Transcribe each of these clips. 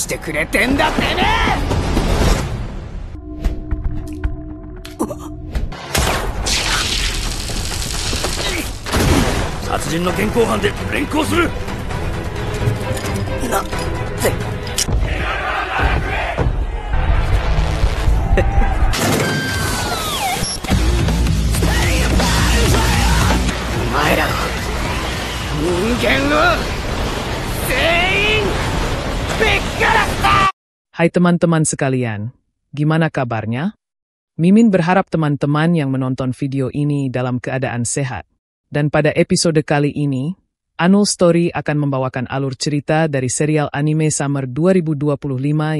してくれてんだてめえ。殺人の現行犯で連行する。なぜお前ら人間を全員ピッカラスタ。 Hai teman-teman sekalian, gimana kabarnya? Mimin berharap teman-teman yang menonton video ini dalam keadaan sehat. Dan pada episode kali ini, Anul Story akan membawakan alur cerita dari serial anime Summer 2025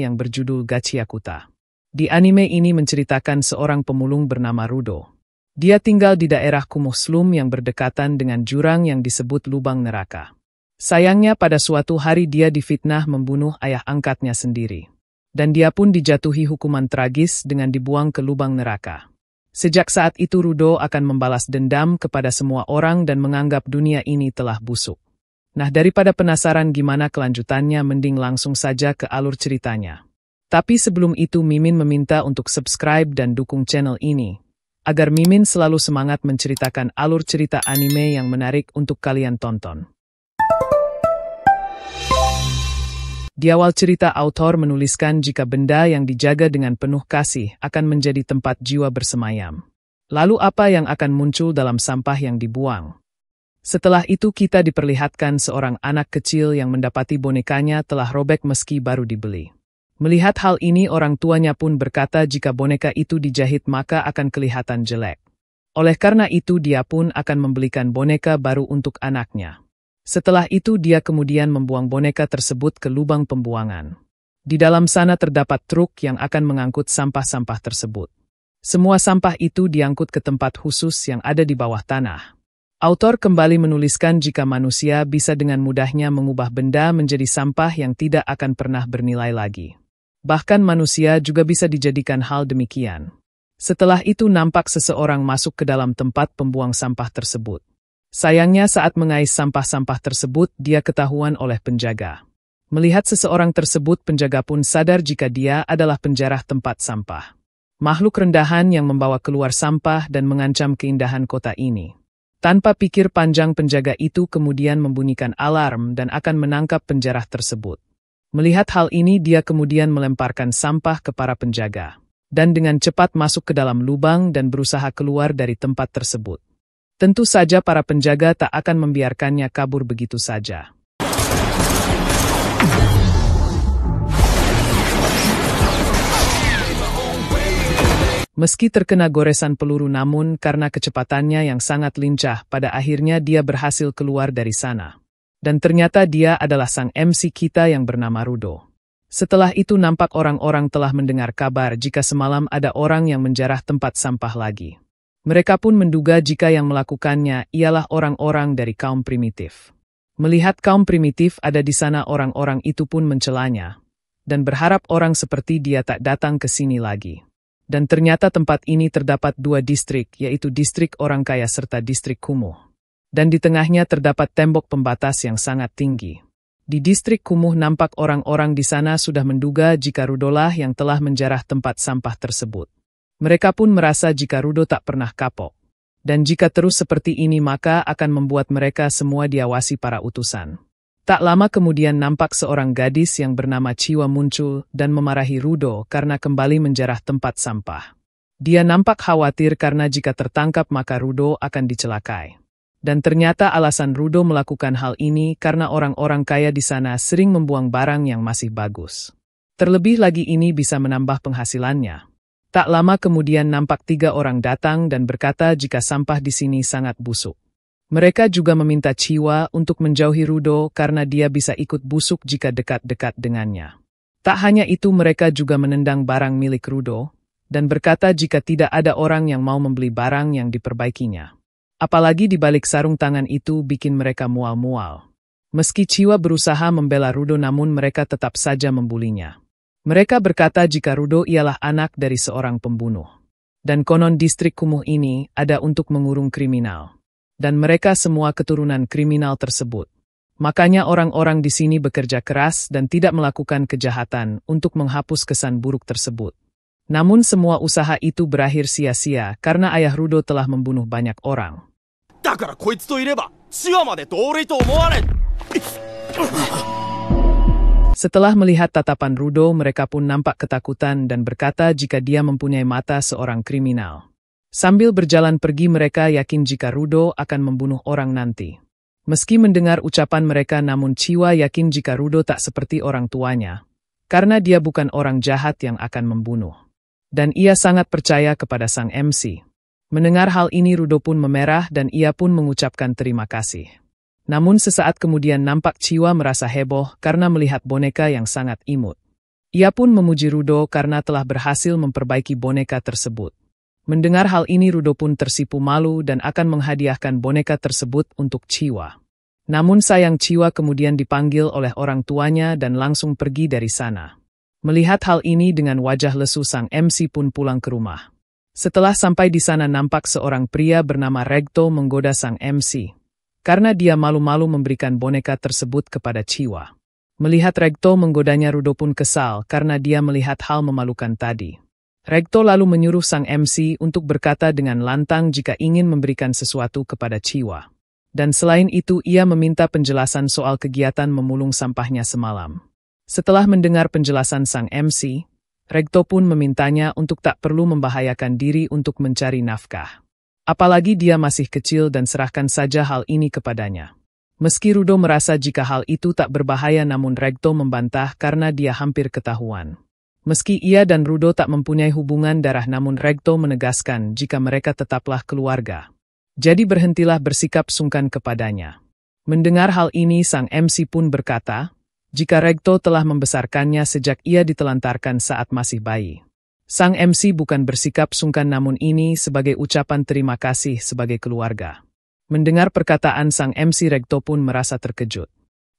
yang berjudul Gachiakuta. Di anime ini menceritakan seorang pemulung bernama Rudo. Dia tinggal di daerah kumuh slum yang berdekatan dengan jurang yang disebut lubang neraka. Sayangnya pada suatu hari dia difitnah membunuh ayah angkatnya sendiri. Dan dia pun dijatuhi hukuman tragis dengan dibuang ke lubang neraka. Sejak saat itu Rudo akan membalas dendam kepada semua orang dan menganggap dunia ini telah busuk. Nah, daripada penasaran gimana kelanjutannya, mending langsung saja ke alur ceritanya. Tapi sebelum itu Mimin meminta untuk subscribe dan dukung channel ini, agar Mimin selalu semangat menceritakan alur cerita anime yang menarik untuk kalian tonton. Di awal cerita, autor menuliskan jika benda yang dijaga dengan penuh kasih akan menjadi tempat jiwa bersemayam. Lalu apa yang akan muncul dalam sampah yang dibuang? Setelah itu kita diperlihatkan seorang anak kecil yang mendapati bonekanya telah robek meski baru dibeli. Melihat hal ini, orang tuanya pun berkata jika boneka itu dijahit maka akan kelihatan jelek. Oleh karena itu dia pun akan membelikan boneka baru untuk anaknya. Setelah itu dia kemudian membuang boneka tersebut ke lubang pembuangan. Di dalam sana terdapat truk yang akan mengangkut sampah-sampah tersebut. Semua sampah itu diangkut ke tempat khusus yang ada di bawah tanah. Autor kembali menuliskan jika manusia bisa dengan mudahnya mengubah benda menjadi sampah yang tidak akan pernah bernilai lagi. Bahkan manusia juga bisa dijadikan hal demikian. Setelah itu nampak seseorang masuk ke dalam tempat pembuang sampah tersebut. Sayangnya saat mengais sampah-sampah tersebut, dia ketahuan oleh penjaga. Melihat seseorang tersebut, penjaga pun sadar jika dia adalah penjarah tempat sampah. Makhluk rendahan yang membawa keluar sampah dan mengancam keindahan kota ini. Tanpa pikir panjang, penjaga itu kemudian membunyikan alarm dan akan menangkap penjarah tersebut. Melihat hal ini, dia kemudian melemparkan sampah ke para penjaga. Dan dengan cepat masuk ke dalam lubang dan berusaha keluar dari tempat tersebut. Tentu saja para penjaga tak akan membiarkannya kabur begitu saja. Meski terkena goresan peluru, namun karena kecepatannya yang sangat lincah, pada akhirnya dia berhasil keluar dari sana. Dan ternyata dia adalah sang MC kita yang bernama Rudo. Setelah itu nampak orang-orang telah mendengar kabar jika semalam ada orang yang menjarah tempat sampah lagi. Mereka pun menduga jika yang melakukannya ialah orang-orang dari kaum primitif. Melihat kaum primitif ada di sana, orang-orang itu pun mencelanya. Dan berharap orang seperti dia tak datang ke sini lagi. Dan ternyata tempat ini terdapat dua distrik, yaitu distrik orang kaya serta distrik kumuh. Dan di tengahnya terdapat tembok pembatas yang sangat tinggi. Di distrik kumuh nampak orang-orang di sana sudah menduga jika Rudolah yang telah menjarah tempat sampah tersebut. Mereka pun merasa jika Rudo tak pernah kapok. Dan jika terus seperti ini maka akan membuat mereka semua diawasi para utusan. Tak lama kemudian nampak seorang gadis yang bernama Chiwa muncul dan memarahi Rudo karena kembali menjarah tempat sampah. Dia nampak khawatir karena jika tertangkap maka Rudo akan dicelakai. Dan ternyata alasan Rudo melakukan hal ini karena orang-orang kaya di sana sering membuang barang yang masih bagus. Terlebih lagi ini bisa menambah penghasilannya. Tak lama kemudian nampak 3 orang datang dan berkata jika sampah di sini sangat busuk. Mereka juga meminta Chiwa untuk menjauhi Rudo karena dia bisa ikut busuk jika dekat-dekat dengannya. Tak hanya itu, mereka juga menendang barang milik Rudo dan berkata jika tidak ada orang yang mau membeli barang yang diperbaikinya. Apalagi di balik sarung tangan itu bikin mereka mual-mual. Meski Chiwa berusaha membela Rudo, namun mereka tetap saja membulinya. Mereka berkata jika Rudo ialah anak dari seorang pembunuh. Dan konon distrik kumuh ini ada untuk mengurung kriminal. Dan mereka semua keturunan kriminal tersebut. Makanya orang-orang di sini bekerja keras dan tidak melakukan kejahatan untuk menghapus kesan buruk tersebut. Namun semua usaha itu berakhir sia-sia karena ayah Rudo telah membunuh banyak orang. だからこいつといればシワまで同類と思われ。 Setelah melihat tatapan Rudo, mereka pun nampak ketakutan dan berkata jika dia mempunyai mata seorang kriminal. Sambil berjalan pergi mereka yakin jika Rudo akan membunuh orang nanti. Meski mendengar ucapan mereka namun Chiwa yakin jika Rudo tak seperti orang tuanya. Karena dia bukan orang jahat yang akan membunuh. Dan ia sangat percaya kepada sang MC. Mendengar hal ini Rudo pun memerah dan ia pun mengucapkan terima kasih. Namun sesaat kemudian nampak Chiwa merasa heboh karena melihat boneka yang sangat imut. Ia pun memuji Rudo karena telah berhasil memperbaiki boneka tersebut. Mendengar hal ini Rudo pun tersipu malu dan akan menghadiahkan boneka tersebut untuk Chiwa. Namun sayang Chiwa kemudian dipanggil oleh orang tuanya dan langsung pergi dari sana. Melihat hal ini dengan wajah lesu sang MC pun pulang ke rumah. Setelah sampai di sana nampak seorang pria bernama Regto menggoda sang MC. Karena dia malu-malu memberikan boneka tersebut kepada Chiwa. Melihat Regto menggodanya Rudo pun kesal karena dia melihat hal memalukan tadi. Regto lalu menyuruh sang MC untuk berkata dengan lantang jika ingin memberikan sesuatu kepada Chiwa. Dan selain itu ia meminta penjelasan soal kegiatan memulung sampahnya semalam. Setelah mendengar penjelasan sang MC, Regto pun memintanya untuk tak perlu membahayakan diri untuk mencari nafkah. Apalagi dia masih kecil dan serahkan saja hal ini kepadanya. Meski Rudo merasa jika hal itu tak berbahaya namun Regto membantah karena dia hampir ketahuan. Meski ia dan Rudo tak mempunyai hubungan darah namun Regto menegaskan jika mereka tetaplah keluarga. Jadi berhentilah bersikap sungkan kepadanya. Mendengar hal ini sang MC pun berkata, jika Regto telah membesarkannya sejak ia ditelantarkan saat masih bayi. Sang MC bukan bersikap sungkan namun ini sebagai ucapan terima kasih sebagai keluarga. Mendengar perkataan sang MC Regto pun merasa terkejut.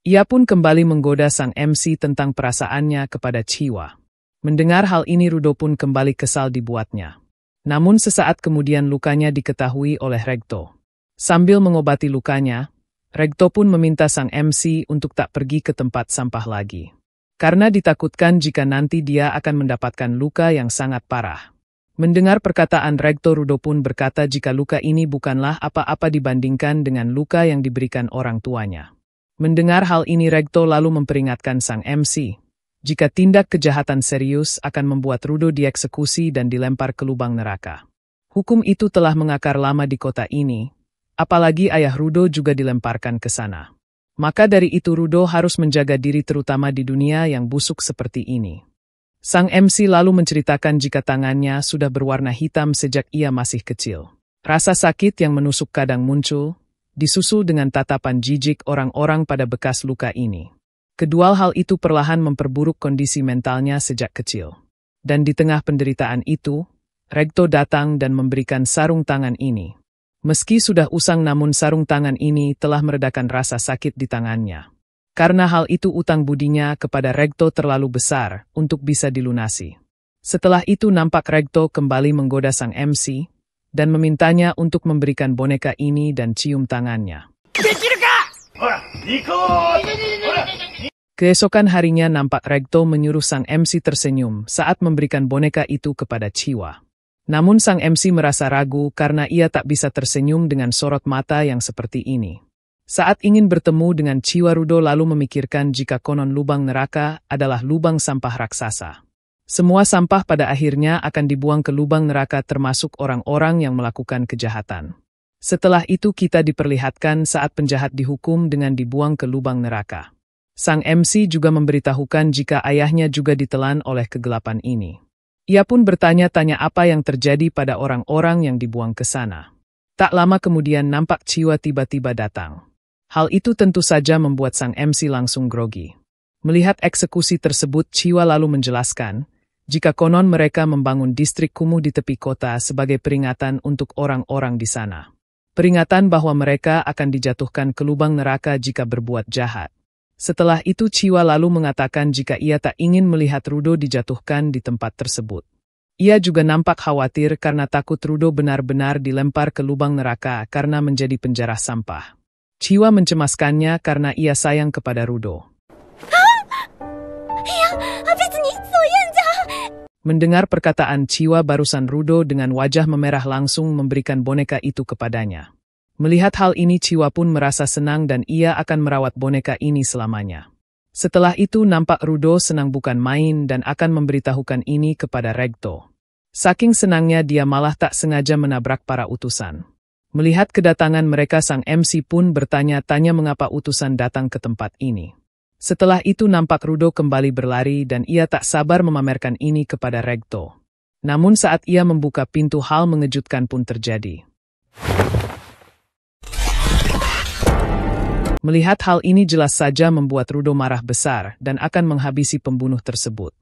Ia pun kembali menggoda sang MC tentang perasaannya kepada Chiwa. Mendengar hal ini Rudo pun kembali kesal dibuatnya. Namun sesaat kemudian lukanya diketahui oleh Regto. Sambil mengobati lukanya, Regto pun meminta sang MC untuk tak pergi ke tempat sampah lagi. Karena ditakutkan jika nanti dia akan mendapatkan luka yang sangat parah. Mendengar perkataan Regto Rudo pun berkata jika luka ini bukanlah apa-apa dibandingkan dengan luka yang diberikan orang tuanya. Mendengar hal ini Regto lalu memperingatkan sang MC. Jika tindak kejahatan serius akan membuat Rudo dieksekusi dan dilempar ke lubang neraka. Hukum itu telah mengakar lama di kota ini, apalagi ayah Rudo juga dilemparkan ke sana. Maka dari itu Rudo harus menjaga diri terutama di dunia yang busuk seperti ini. Sang MC lalu menceritakan jika tangannya sudah berwarna hitam sejak ia masih kecil. Rasa sakit yang menusuk kadang muncul, disusul dengan tatapan jijik orang-orang pada bekas luka ini. Kedua hal itu perlahan memperburuk kondisi mentalnya sejak kecil. Dan di tengah penderitaan itu, Regto datang dan memberikan sarung tangan ini. Meski sudah usang namun sarung tangan ini telah meredakan rasa sakit di tangannya. Karena hal itu utang budinya kepada Regto terlalu besar untuk bisa dilunasi. Setelah itu nampak Regto kembali menggoda sang MC dan memintanya untuk memberikan boneka ini dan cium tangannya. Keesokan harinya nampak Regto menyuruh sang MC tersenyum saat memberikan boneka itu kepada Chiwa. Namun sang MC merasa ragu karena ia tak bisa tersenyum dengan sorot mata yang seperti ini. Saat ingin bertemu dengan Chiwa Rudo lalu memikirkan jika konon lubang neraka adalah lubang sampah raksasa. Semua sampah pada akhirnya akan dibuang ke lubang neraka termasuk orang-orang yang melakukan kejahatan. Setelah itu kita diperlihatkan saat penjahat dihukum dengan dibuang ke lubang neraka. Sang MC juga memberitahukan jika ayahnya juga ditelan oleh kegelapan ini. Ia pun bertanya-tanya apa yang terjadi pada orang-orang yang dibuang ke sana. Tak lama kemudian nampak Chiwa tiba-tiba datang. Hal itu tentu saja membuat sang MC langsung grogi. Melihat eksekusi tersebut Chiwa lalu menjelaskan, jika konon mereka membangun distrik kumuh di tepi kota sebagai peringatan untuk orang-orang di sana. Peringatan bahwa mereka akan dijatuhkan ke lubang neraka jika berbuat jahat. Setelah itu Chiwa lalu mengatakan jika ia tak ingin melihat Rudo dijatuhkan di tempat tersebut. Ia juga nampak khawatir karena takut Rudo benar-benar dilempar ke lubang neraka karena menjadi penjara sampah. Chiwa mencemaskannya karena ia sayang kepada Rudo. Mendengar perkataan Chiwa barusan, Rudo dengan wajah memerah langsung memberikan boneka itu kepadanya. Melihat hal ini, Chiwa pun merasa senang dan ia akan merawat boneka ini selamanya. Setelah itu nampak Rudo senang bukan main dan akan memberitahukan ini kepada Regto. Saking senangnya dia malah tak sengaja menabrak para utusan. Melihat kedatangan mereka, sang MC pun bertanya-tanya mengapa utusan datang ke tempat ini. Setelah itu nampak Rudo kembali berlari dan ia tak sabar memamerkan ini kepada Regto. Namun saat ia membuka pintu, hal mengejutkan pun terjadi. Melihat hal ini jelas saja membuat Rudo marah besar dan akan menghabisi pembunuh tersebut.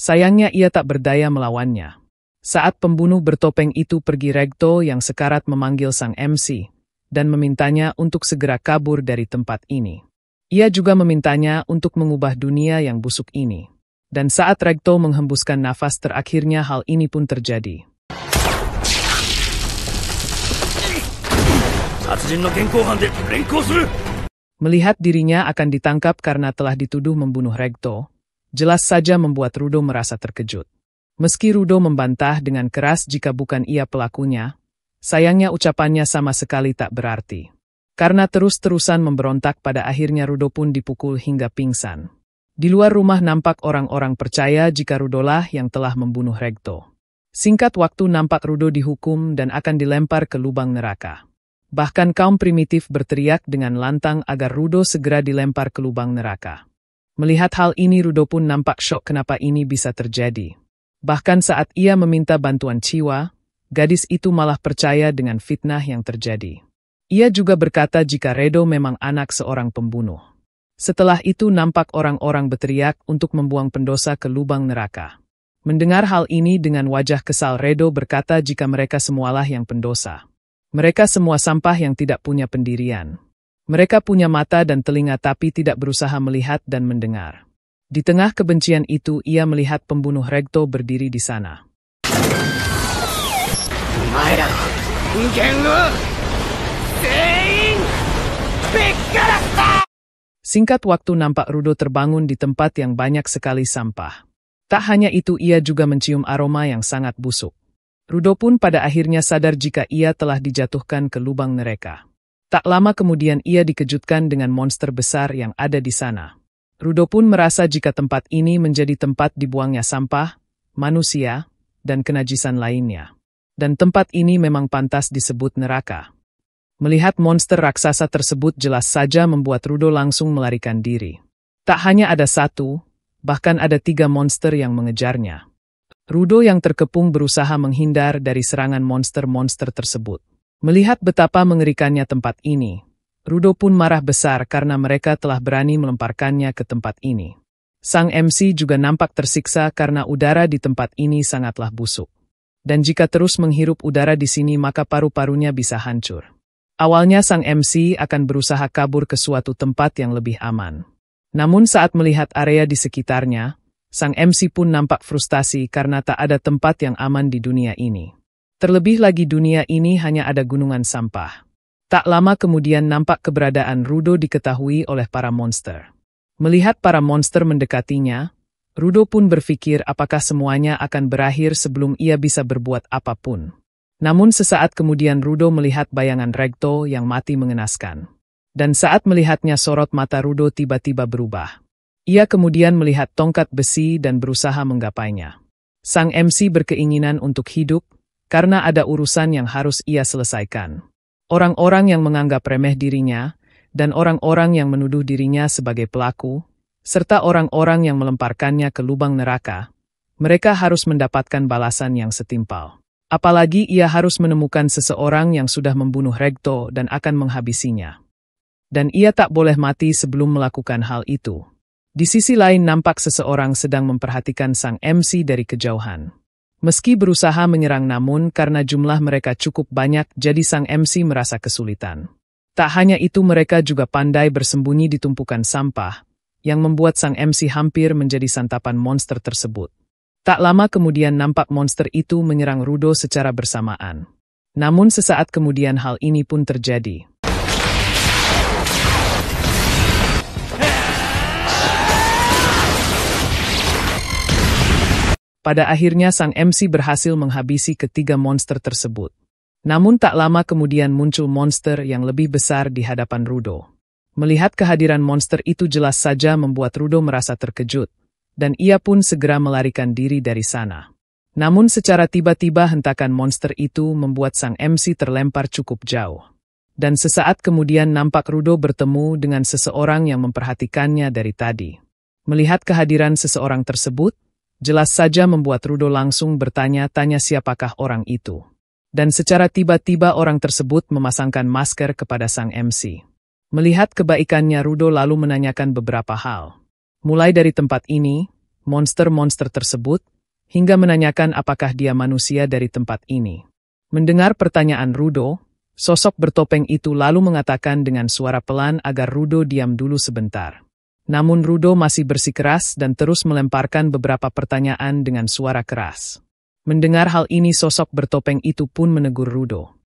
Sayangnya ia tak berdaya melawannya. Saat pembunuh bertopeng itu pergi, Regto yang sekarat memanggil sang MC dan memintanya untuk segera kabur dari tempat ini. Ia juga memintanya untuk mengubah dunia yang busuk ini. Dan saat Regto menghembuskan nafas terakhirnya, hal ini pun terjadi. Melihat dirinya akan ditangkap karena telah dituduh membunuh Regto, jelas saja membuat Rudo merasa terkejut. Meski Rudo membantah dengan keras jika bukan ia pelakunya, sayangnya ucapannya sama sekali tak berarti. Karena terus-terusan memberontak, pada akhirnya Rudo pun dipukul hingga pingsan. Di luar rumah nampak orang-orang percaya jika Rudolah yang telah membunuh Regto. Singkat waktu nampak Rudo dihukum dan akan dilempar ke lubang neraka. Bahkan kaum primitif berteriak dengan lantang agar Rudo segera dilempar ke lubang neraka. Melihat hal ini, Rudo pun nampak syok kenapa ini bisa terjadi. Bahkan saat ia meminta bantuan Chiwa, gadis itu malah percaya dengan fitnah yang terjadi. Ia juga berkata jika Redo memang anak seorang pembunuh. Setelah itu nampak orang-orang berteriak untuk membuang pendosa ke lubang neraka. Mendengar hal ini dengan wajah kesal, Redo berkata jika mereka semualah yang pendosa. Mereka semua sampah yang tidak punya pendirian. Mereka punya mata dan telinga tapi tidak berusaha melihat dan mendengar. Di tengah kebencian itu ia melihat pembunuh Regto berdiri di sana. Singkat waktu nampak Rudo terbangun di tempat yang banyak sekali sampah. Tak hanya itu, ia juga mencium aroma yang sangat busuk. Rudo pun pada akhirnya sadar jika ia telah dijatuhkan ke lubang neraka. Tak lama kemudian ia dikejutkan dengan monster besar yang ada di sana. Rudo pun merasa jika tempat ini menjadi tempat dibuangnya sampah, manusia, dan kenajisan lainnya. Dan tempat ini memang pantas disebut neraka. Melihat monster raksasa tersebut jelas saja membuat Rudo langsung melarikan diri. Tak hanya ada satu, bahkan ada 3 monster yang mengejarnya. Rudo yang terkepung berusaha menghindar dari serangan monster-monster tersebut. Melihat betapa mengerikannya tempat ini, Rudo pun marah besar karena mereka telah berani melemparkannya ke tempat ini. Sang MC juga nampak tersiksa karena udara di tempat ini sangatlah busuk. Dan jika terus menghirup udara di sini maka paru-parunya bisa hancur. Awalnya sang MC akan berusaha kabur ke suatu tempat yang lebih aman. Namun saat melihat area di sekitarnya, sang MC pun nampak frustasi karena tak ada tempat yang aman di dunia ini. Terlebih lagi dunia ini hanya ada gunungan sampah. Tak lama kemudian nampak keberadaan Rudo diketahui oleh para monster. Melihat para monster mendekatinya, Rudo pun berpikir apakah semuanya akan berakhir sebelum ia bisa berbuat apapun. Namun sesaat kemudian Rudo melihat bayangan Regto yang mati mengenaskan. Dan saat melihatnya sorot mata Rudo tiba-tiba berubah. Ia kemudian melihat tongkat besi dan berusaha menggapainya. Sang MC berkeinginan untuk hidup, karena ada urusan yang harus ia selesaikan. Orang-orang yang menganggap remeh dirinya, dan orang-orang yang menuduh dirinya sebagai pelaku, serta orang-orang yang melemparkannya ke lubang neraka, mereka harus mendapatkan balasan yang setimpal. Apalagi ia harus menemukan seseorang yang sudah membunuh Regto dan akan menghabisinya. Dan ia tak boleh mati sebelum melakukan hal itu. Di sisi lain nampak seseorang sedang memperhatikan sang MC dari kejauhan. Meski berusaha menyerang namun karena jumlah mereka cukup banyak jadi sang MC merasa kesulitan. Tak hanya itu mereka juga pandai bersembunyi di tumpukan sampah, yang membuat sang MC hampir menjadi santapan monster tersebut. Tak lama kemudian nampak monster itu menyerang Rudo secara bersamaan. Namun sesaat kemudian hal ini pun terjadi. Pada akhirnya sang MC berhasil menghabisi ketiga monster tersebut. Namun tak lama kemudian muncul monster yang lebih besar di hadapan Rudo. Melihat kehadiran monster itu jelas saja membuat Rudo merasa terkejut, dan ia pun segera melarikan diri dari sana. Namun secara tiba-tiba hentakan monster itu membuat sang MC terlempar cukup jauh. Dan sesaat kemudian nampak Rudo bertemu dengan seseorang yang memperhatikannya dari tadi. Melihat kehadiran seseorang tersebut, jelas saja membuat Rudo langsung bertanya-tanya siapakah orang itu. Dan secara tiba-tiba orang tersebut memasangkan masker kepada sang MC. Melihat kebaikannya Rudo lalu menanyakan beberapa hal. Mulai dari tempat ini, monster-monster tersebut, hingga menanyakan apakah dia manusia dari tempat ini. Mendengar pertanyaan Rudo, sosok bertopeng itu lalu mengatakan dengan suara pelan agar Rudo diam dulu sebentar. Namun Rudo masih bersikeras dan terus melemparkan beberapa pertanyaan dengan suara keras. Mendengar hal ini sosok bertopeng itu pun menegur Rudo.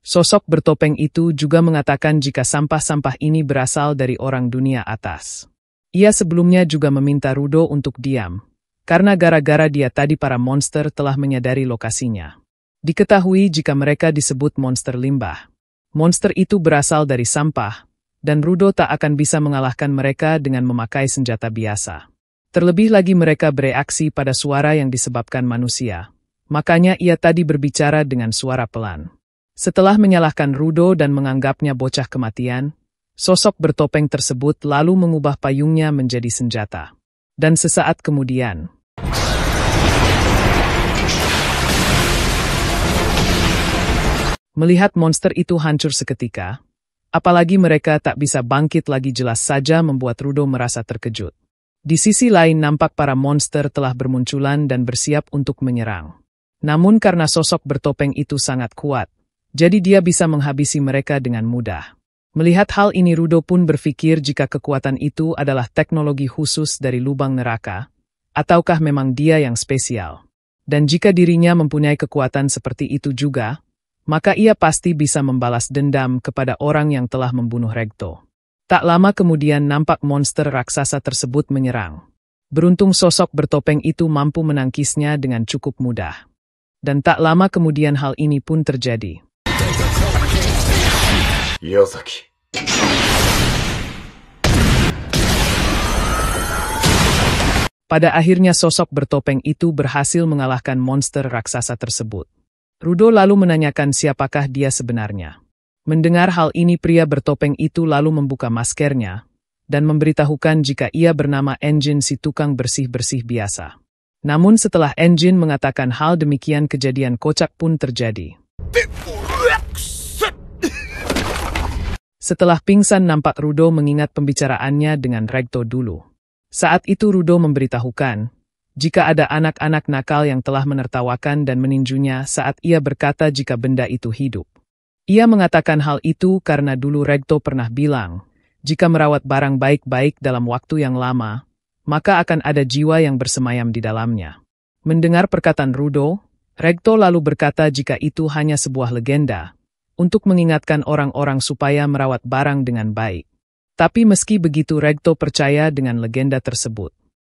Sosok bertopeng itu juga mengatakan jika sampah-sampah ini berasal dari orang dunia atas. Ia sebelumnya juga meminta Rudo untuk diam, karena gara-gara dia tadi para monster telah menyadari lokasinya. Diketahui jika mereka disebut monster limbah. Monster itu berasal dari sampah, dan Rudo tak akan bisa mengalahkan mereka dengan memakai senjata biasa. Terlebih lagi mereka bereaksi pada suara yang disebabkan manusia. Makanya ia tadi berbicara dengan suara pelan. Setelah menyalahkan Rudo dan menganggapnya bocah kematian, sosok bertopeng tersebut lalu mengubah payungnya menjadi senjata. Dan sesaat kemudian, melihat monster itu hancur seketika, apalagi mereka tak bisa bangkit lagi jelas saja membuat Rudo merasa terkejut. Di sisi lain nampak para monster telah bermunculan dan bersiap untuk menyerang. Namun karena sosok bertopeng itu sangat kuat, jadi dia bisa menghabisi mereka dengan mudah. Melihat hal ini Rudo pun berpikir jika kekuatan itu adalah teknologi khusus dari lubang neraka, ataukah memang dia yang spesial. Dan jika dirinya mempunyai kekuatan seperti itu juga, maka ia pasti bisa membalas dendam kepada orang yang telah membunuh Regto. Tak lama kemudian nampak monster raksasa tersebut menyerang. Beruntung sosok bertopeng itu mampu menangkisnya dengan cukup mudah. Dan tak lama kemudian hal ini pun terjadi. Yosaki. Pada akhirnya sosok bertopeng itu berhasil mengalahkan monster raksasa tersebut. Rudo lalu menanyakan siapakah dia sebenarnya. Mendengar hal ini pria bertopeng itu lalu membuka maskernya dan memberitahukan jika ia bernama Engine si tukang bersih-bersih biasa. Namun setelah Engine mengatakan hal demikian kejadian kocak pun terjadi. Setelah pingsan nampak Rudo mengingat pembicaraannya dengan Regto dulu. Saat itu Rudo memberitahukan jika ada anak-anak nakal yang telah menertawakan dan meninjunya saat ia berkata jika benda itu hidup. Ia mengatakan hal itu karena dulu Regto pernah bilang, jika merawat barang baik-baik dalam waktu yang lama, maka akan ada jiwa yang bersemayam di dalamnya. Mendengar perkataan Rudo, Regto lalu berkata jika itu hanya sebuah legenda, untuk mengingatkan orang-orang supaya merawat barang dengan baik. Tapi meski begitu Regto percaya dengan legenda tersebut.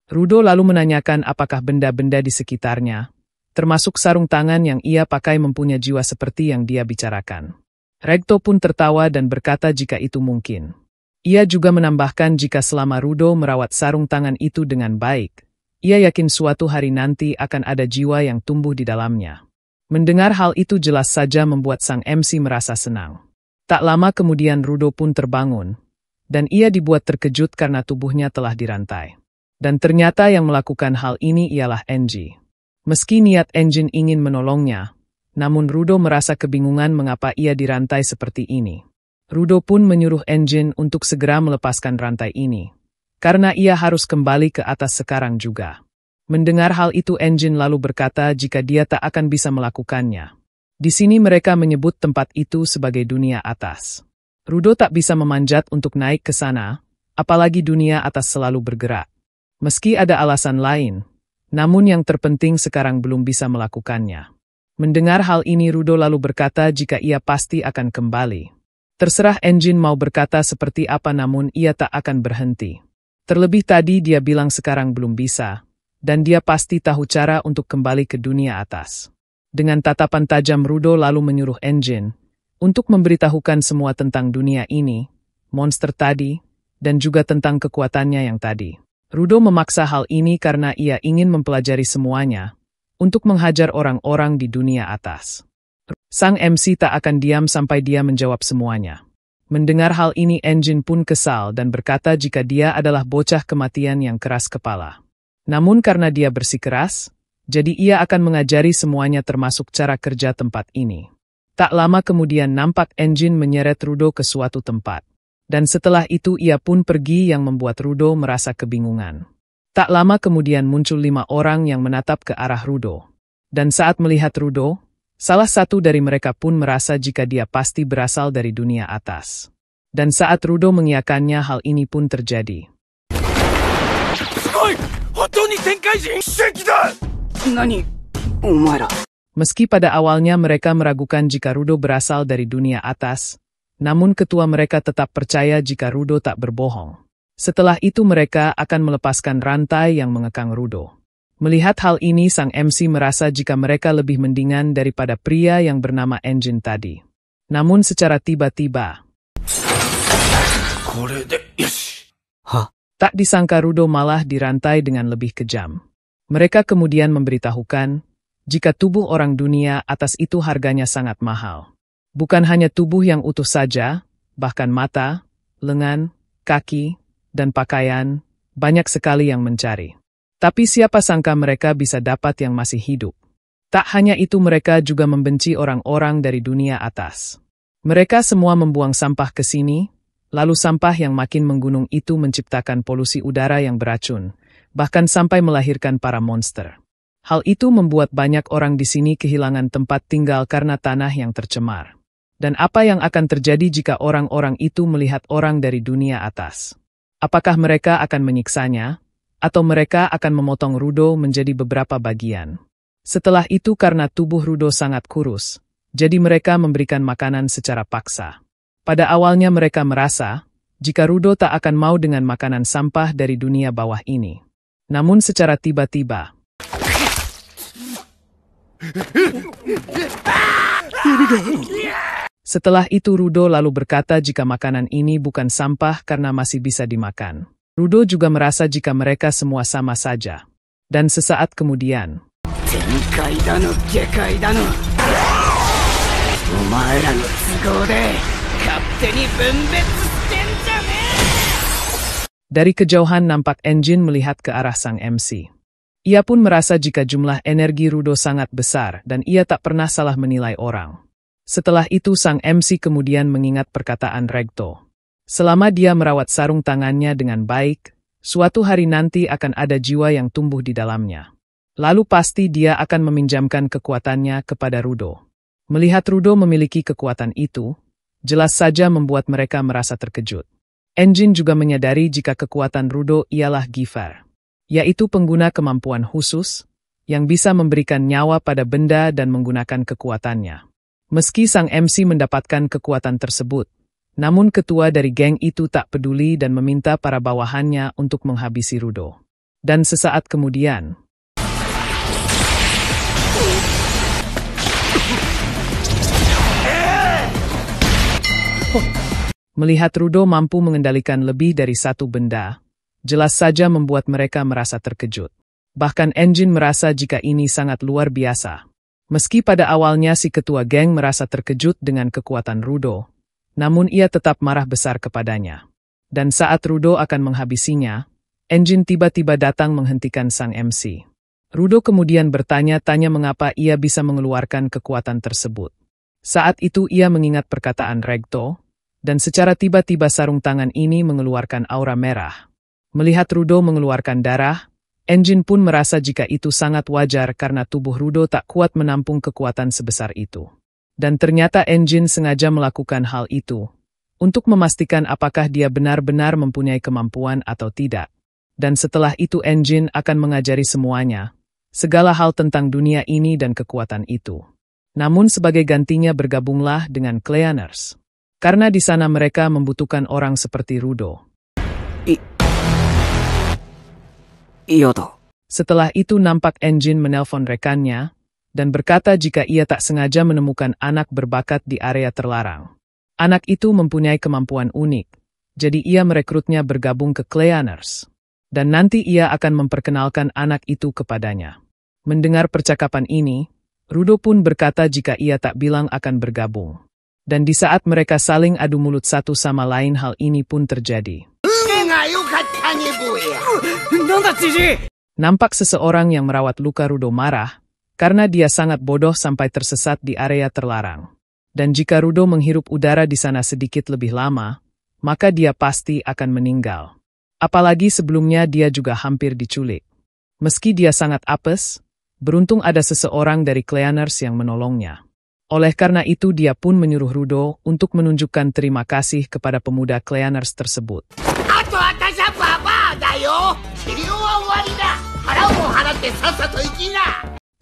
Rudo lalu menanyakan apakah benda-benda di sekitarnya, termasuk sarung tangan yang ia pakai mempunyai jiwa seperti yang dia bicarakan. Regto pun tertawa dan berkata jika itu mungkin. Ia juga menambahkan jika selama Rudo merawat sarung tangan itu dengan baik, ia yakin suatu hari nanti akan ada jiwa yang tumbuh di dalamnya. Mendengar hal itu jelas saja membuat sang MC merasa senang. Tak lama kemudian Rudo pun terbangun, dan ia dibuat terkejut karena tubuhnya telah dirantai. Dan ternyata yang melakukan hal ini ialah Enji. Meski niat Engine ingin menolongnya, namun Rudo merasa kebingungan mengapa ia dirantai seperti ini. Rudo pun menyuruh Engine untuk segera melepaskan rantai ini, karena ia harus kembali ke atas sekarang juga. Mendengar hal itu Engine lalu berkata jika dia tak akan bisa melakukannya. Di sini mereka menyebut tempat itu sebagai dunia atas. Rudo tak bisa memanjat untuk naik ke sana, apalagi dunia atas selalu bergerak. Meski ada alasan lain, namun yang terpenting sekarang belum bisa melakukannya. Mendengar hal ini Rudo lalu berkata jika ia pasti akan kembali. Terserah Engine mau berkata seperti apa namun ia tak akan berhenti. Terlebih tadi dia bilang sekarang belum bisa, dan dia pasti tahu cara untuk kembali ke dunia atas. Dengan tatapan tajam Rudo lalu menyuruh Engine untuk memberitahukan semua tentang dunia ini, monster tadi, dan juga tentang kekuatannya yang tadi. Rudo memaksa hal ini karena ia ingin mempelajari semuanya untuk menghajar orang-orang di dunia atas. Sang MC tak akan diam sampai dia menjawab semuanya. Mendengar hal ini Engine pun kesal dan berkata jika dia adalah bocah kematian yang keras kepala. Namun karena dia bersikeras, jadi ia akan mengajari semuanya termasuk cara kerja tempat ini. Tak lama kemudian nampak Engine menyeret Rudo ke suatu tempat. Dan setelah itu ia pun pergi yang membuat Rudo merasa kebingungan. Tak lama kemudian muncul 5 orang yang menatap ke arah Rudo. Dan saat melihat Rudo, salah satu dari mereka pun merasa jika dia pasti berasal dari dunia atas. Dan saat Rudo mengiyakannya hal ini pun terjadi. Meski pada awalnya mereka meragukan jika Rudo berasal dari dunia atas, namun ketua mereka tetap percaya jika Rudo tak berbohong. Setelah itu mereka akan melepaskan rantai yang mengekang Rudo. Melihat hal ini sang MC merasa jika mereka lebih mendingan daripada pria yang bernama Engine tadi. Namun secara tiba-tiba, tak disangka Rudo malah dirantai dengan lebih kejam. Mereka kemudian memberitahukan jika tubuh orang dunia atas itu harganya sangat mahal. Bukan hanya tubuh yang utuh saja, bahkan mata, lengan, kaki, dan pakaian, banyak sekali yang mencari. Tapi siapa sangka mereka bisa dapat yang masih hidup. Tak hanya itu mereka juga membenci orang-orang dari dunia atas. Mereka semua membuang sampah ke sini, lalu sampah yang makin menggunung itu menciptakan polusi udara yang beracun, bahkan sampai melahirkan para monster. Hal itu membuat banyak orang di sini kehilangan tempat tinggal karena tanah yang tercemar. Dan apa yang akan terjadi jika orang-orang itu melihat orang dari dunia atas? Apakah mereka akan menyiksanya? Atau mereka akan memotong Rudo menjadi beberapa bagian? Setelah itu karena tubuh Rudo sangat kurus, jadi mereka memberikan makanan secara paksa. Pada awalnya mereka merasa, jika Rudo tak akan mau dengan makanan sampah dari dunia bawah ini. Namun secara tiba-tiba, setelah itu Rudo lalu berkata jika makanan ini bukan sampah karena masih bisa dimakan. Rudo juga merasa jika mereka semua sama saja. Dan sesaat kemudian, dari kejauhan nampak Engine melihat ke arah sang MC. Ia pun merasa jika jumlah energi Rudo sangat besar dan ia tak pernah salah menilai orang. Setelah itu sang MC kemudian mengingat perkataan Regto. Selama dia merawat sarung tangannya dengan baik, suatu hari nanti akan ada jiwa yang tumbuh di dalamnya. Lalu pasti dia akan meminjamkan kekuatannya kepada Rudo. Melihat Rudo memiliki kekuatan itu, jelas saja membuat mereka merasa terkejut. Engine juga menyadari jika kekuatan Rudo ialah Giver, yaitu pengguna kemampuan khusus, yang bisa memberikan nyawa pada benda dan menggunakan kekuatannya. Meski sang MC mendapatkan kekuatan tersebut, namun ketua dari geng itu tak peduli dan meminta para bawahannya untuk menghabisi Rudo. Dan sesaat kemudian, melihat Rudo mampu mengendalikan lebih dari satu benda, jelas saja membuat mereka merasa terkejut. Bahkan Engine merasa jika ini sangat luar biasa. Meski pada awalnya si ketua geng merasa terkejut dengan kekuatan Rudo, namun ia tetap marah besar kepadanya. Dan saat Rudo akan menghabisinya, Engine tiba-tiba datang menghentikan sang MC. Rudo kemudian bertanya-tanya mengapa ia bisa mengeluarkan kekuatan tersebut. Saat itu ia mengingat perkataan Regto, dan secara tiba-tiba sarung tangan ini mengeluarkan aura merah. Melihat Rudo mengeluarkan darah, Engine pun merasa jika itu sangat wajar karena tubuh Rudo tak kuat menampung kekuatan sebesar itu. Dan ternyata Engine sengaja melakukan hal itu untuk memastikan apakah dia benar-benar mempunyai kemampuan atau tidak. Dan setelah itu Engine akan mengajari semuanya, segala hal tentang dunia ini dan kekuatan itu. Namun sebagai gantinya bergabunglah dengan Cleaners. Karena di sana mereka membutuhkan orang seperti Rudo. Yodo. Setelah itu nampak Enjin menelpon rekannya, dan berkata jika ia tak sengaja menemukan anak berbakat di area terlarang. Anak itu mempunyai kemampuan unik, jadi ia merekrutnya bergabung ke Cleaners. Dan nanti ia akan memperkenalkan anak itu kepadanya. Mendengar percakapan ini, Rudo pun berkata jika ia tak bilang akan bergabung. Dan di saat mereka saling adu mulut satu sama lain hal ini pun terjadi. Nampak seseorang yang merawat luka Rudo marah, karena dia sangat bodoh sampai tersesat di area terlarang. Dan jika Rudo menghirup udara di sana sedikit lebih lama, maka dia pasti akan meninggal. Apalagi sebelumnya dia juga hampir diculik. Meski dia sangat apes, beruntung ada seseorang dari Cleaners yang menolongnya. Oleh karena itu dia pun menyuruh Rudo untuk menunjukkan terima kasih kepada pemuda Cleaners tersebut.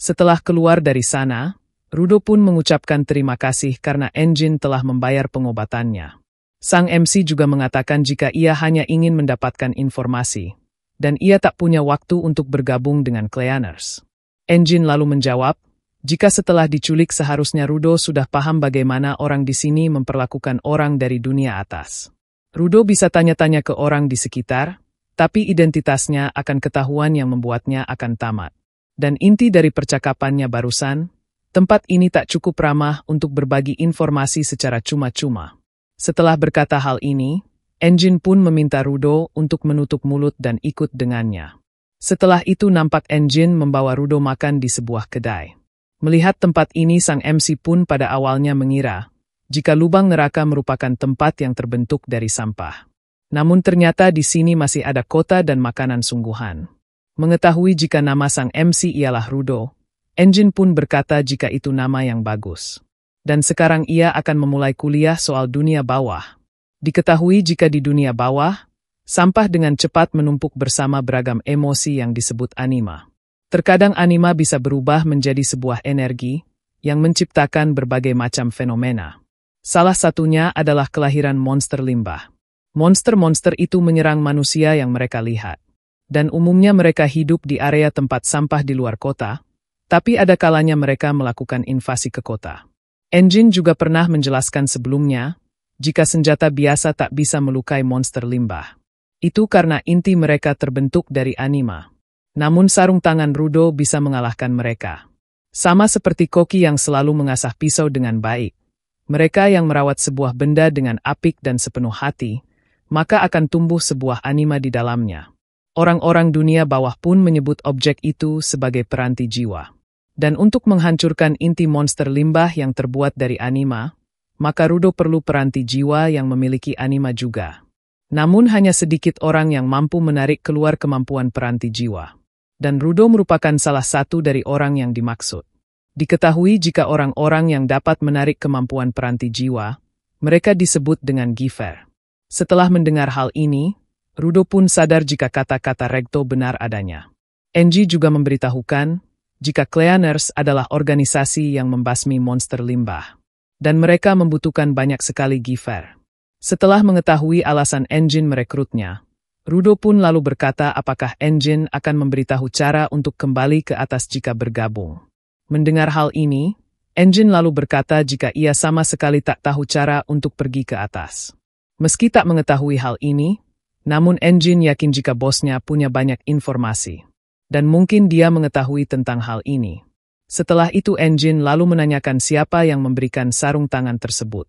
Setelah keluar dari sana, Rudo pun mengucapkan terima kasih karena Enjin telah membayar pengobatannya. Sang MC juga mengatakan jika ia hanya ingin mendapatkan informasi, dan ia tak punya waktu untuk bergabung dengan Cleaners. Enjin lalu menjawab, jika setelah diculik seharusnya Rudo sudah paham bagaimana orang di sini memperlakukan orang dari dunia atas. Rudo bisa tanya-tanya ke orang di sekitar, tapi identitasnya akan ketahuan yang membuatnya akan tamat. Dan inti dari percakapannya barusan, tempat ini tak cukup ramah untuk berbagi informasi secara cuma-cuma. Setelah berkata hal ini, Enjin pun meminta Rudo untuk menutup mulut dan ikut dengannya. Setelah itu nampak Enjin membawa Rudo makan di sebuah kedai. Melihat tempat ini sang MC pun pada awalnya mengira, jika lubang neraka merupakan tempat yang terbentuk dari sampah. Namun ternyata di sini masih ada kota dan makanan sungguhan. Mengetahui jika nama sang MC ialah Rudo, Enjin pun berkata jika itu nama yang bagus. Dan sekarang ia akan memulai kuliah soal dunia bawah. Diketahui jika di dunia bawah, sampah dengan cepat menumpuk bersama beragam emosi yang disebut anima. Terkadang anima bisa berubah menjadi sebuah energi yang menciptakan berbagai macam fenomena. Salah satunya adalah kelahiran monster limbah. Monster-monster itu menyerang manusia yang mereka lihat. Dan umumnya mereka hidup di area tempat sampah di luar kota, tapi ada kalanya mereka melakukan invasi ke kota. Enjin juga pernah menjelaskan sebelumnya, jika senjata biasa tak bisa melukai monster limbah. Itu karena inti mereka terbentuk dari anima. Namun sarung tangan Rudo bisa mengalahkan mereka. Sama seperti koki yang selalu mengasah pisau dengan baik. Mereka yang merawat sebuah benda dengan apik dan sepenuh hati, maka akan tumbuh sebuah anima di dalamnya. Orang-orang dunia bawah pun menyebut objek itu sebagai peranti jiwa. Dan untuk menghancurkan inti monster limbah yang terbuat dari anima, maka Rudo perlu peranti jiwa yang memiliki anima juga. Namun hanya sedikit orang yang mampu menarik keluar kemampuan peranti jiwa. Dan Rudo merupakan salah satu dari orang yang dimaksud. Diketahui jika orang-orang yang dapat menarik kemampuan peranti jiwa, mereka disebut dengan giver. Setelah mendengar hal ini, Rudo pun sadar jika kata-kata Regto benar adanya. Enji juga memberitahukan, jika Cleaners adalah organisasi yang membasmi monster limbah. Dan mereka membutuhkan banyak sekali giver. Setelah mengetahui alasan Enjin merekrutnya, Rudo pun lalu berkata apakah Enjin akan memberitahu cara untuk kembali ke atas jika bergabung. Mendengar hal ini, Enjin lalu berkata jika ia sama sekali tak tahu cara untuk pergi ke atas. Meski tak mengetahui hal ini, namun Enjin yakin jika bosnya punya banyak informasi. Dan mungkin dia mengetahui tentang hal ini. Setelah itu Enjin lalu menanyakan siapa yang memberikan sarung tangan tersebut.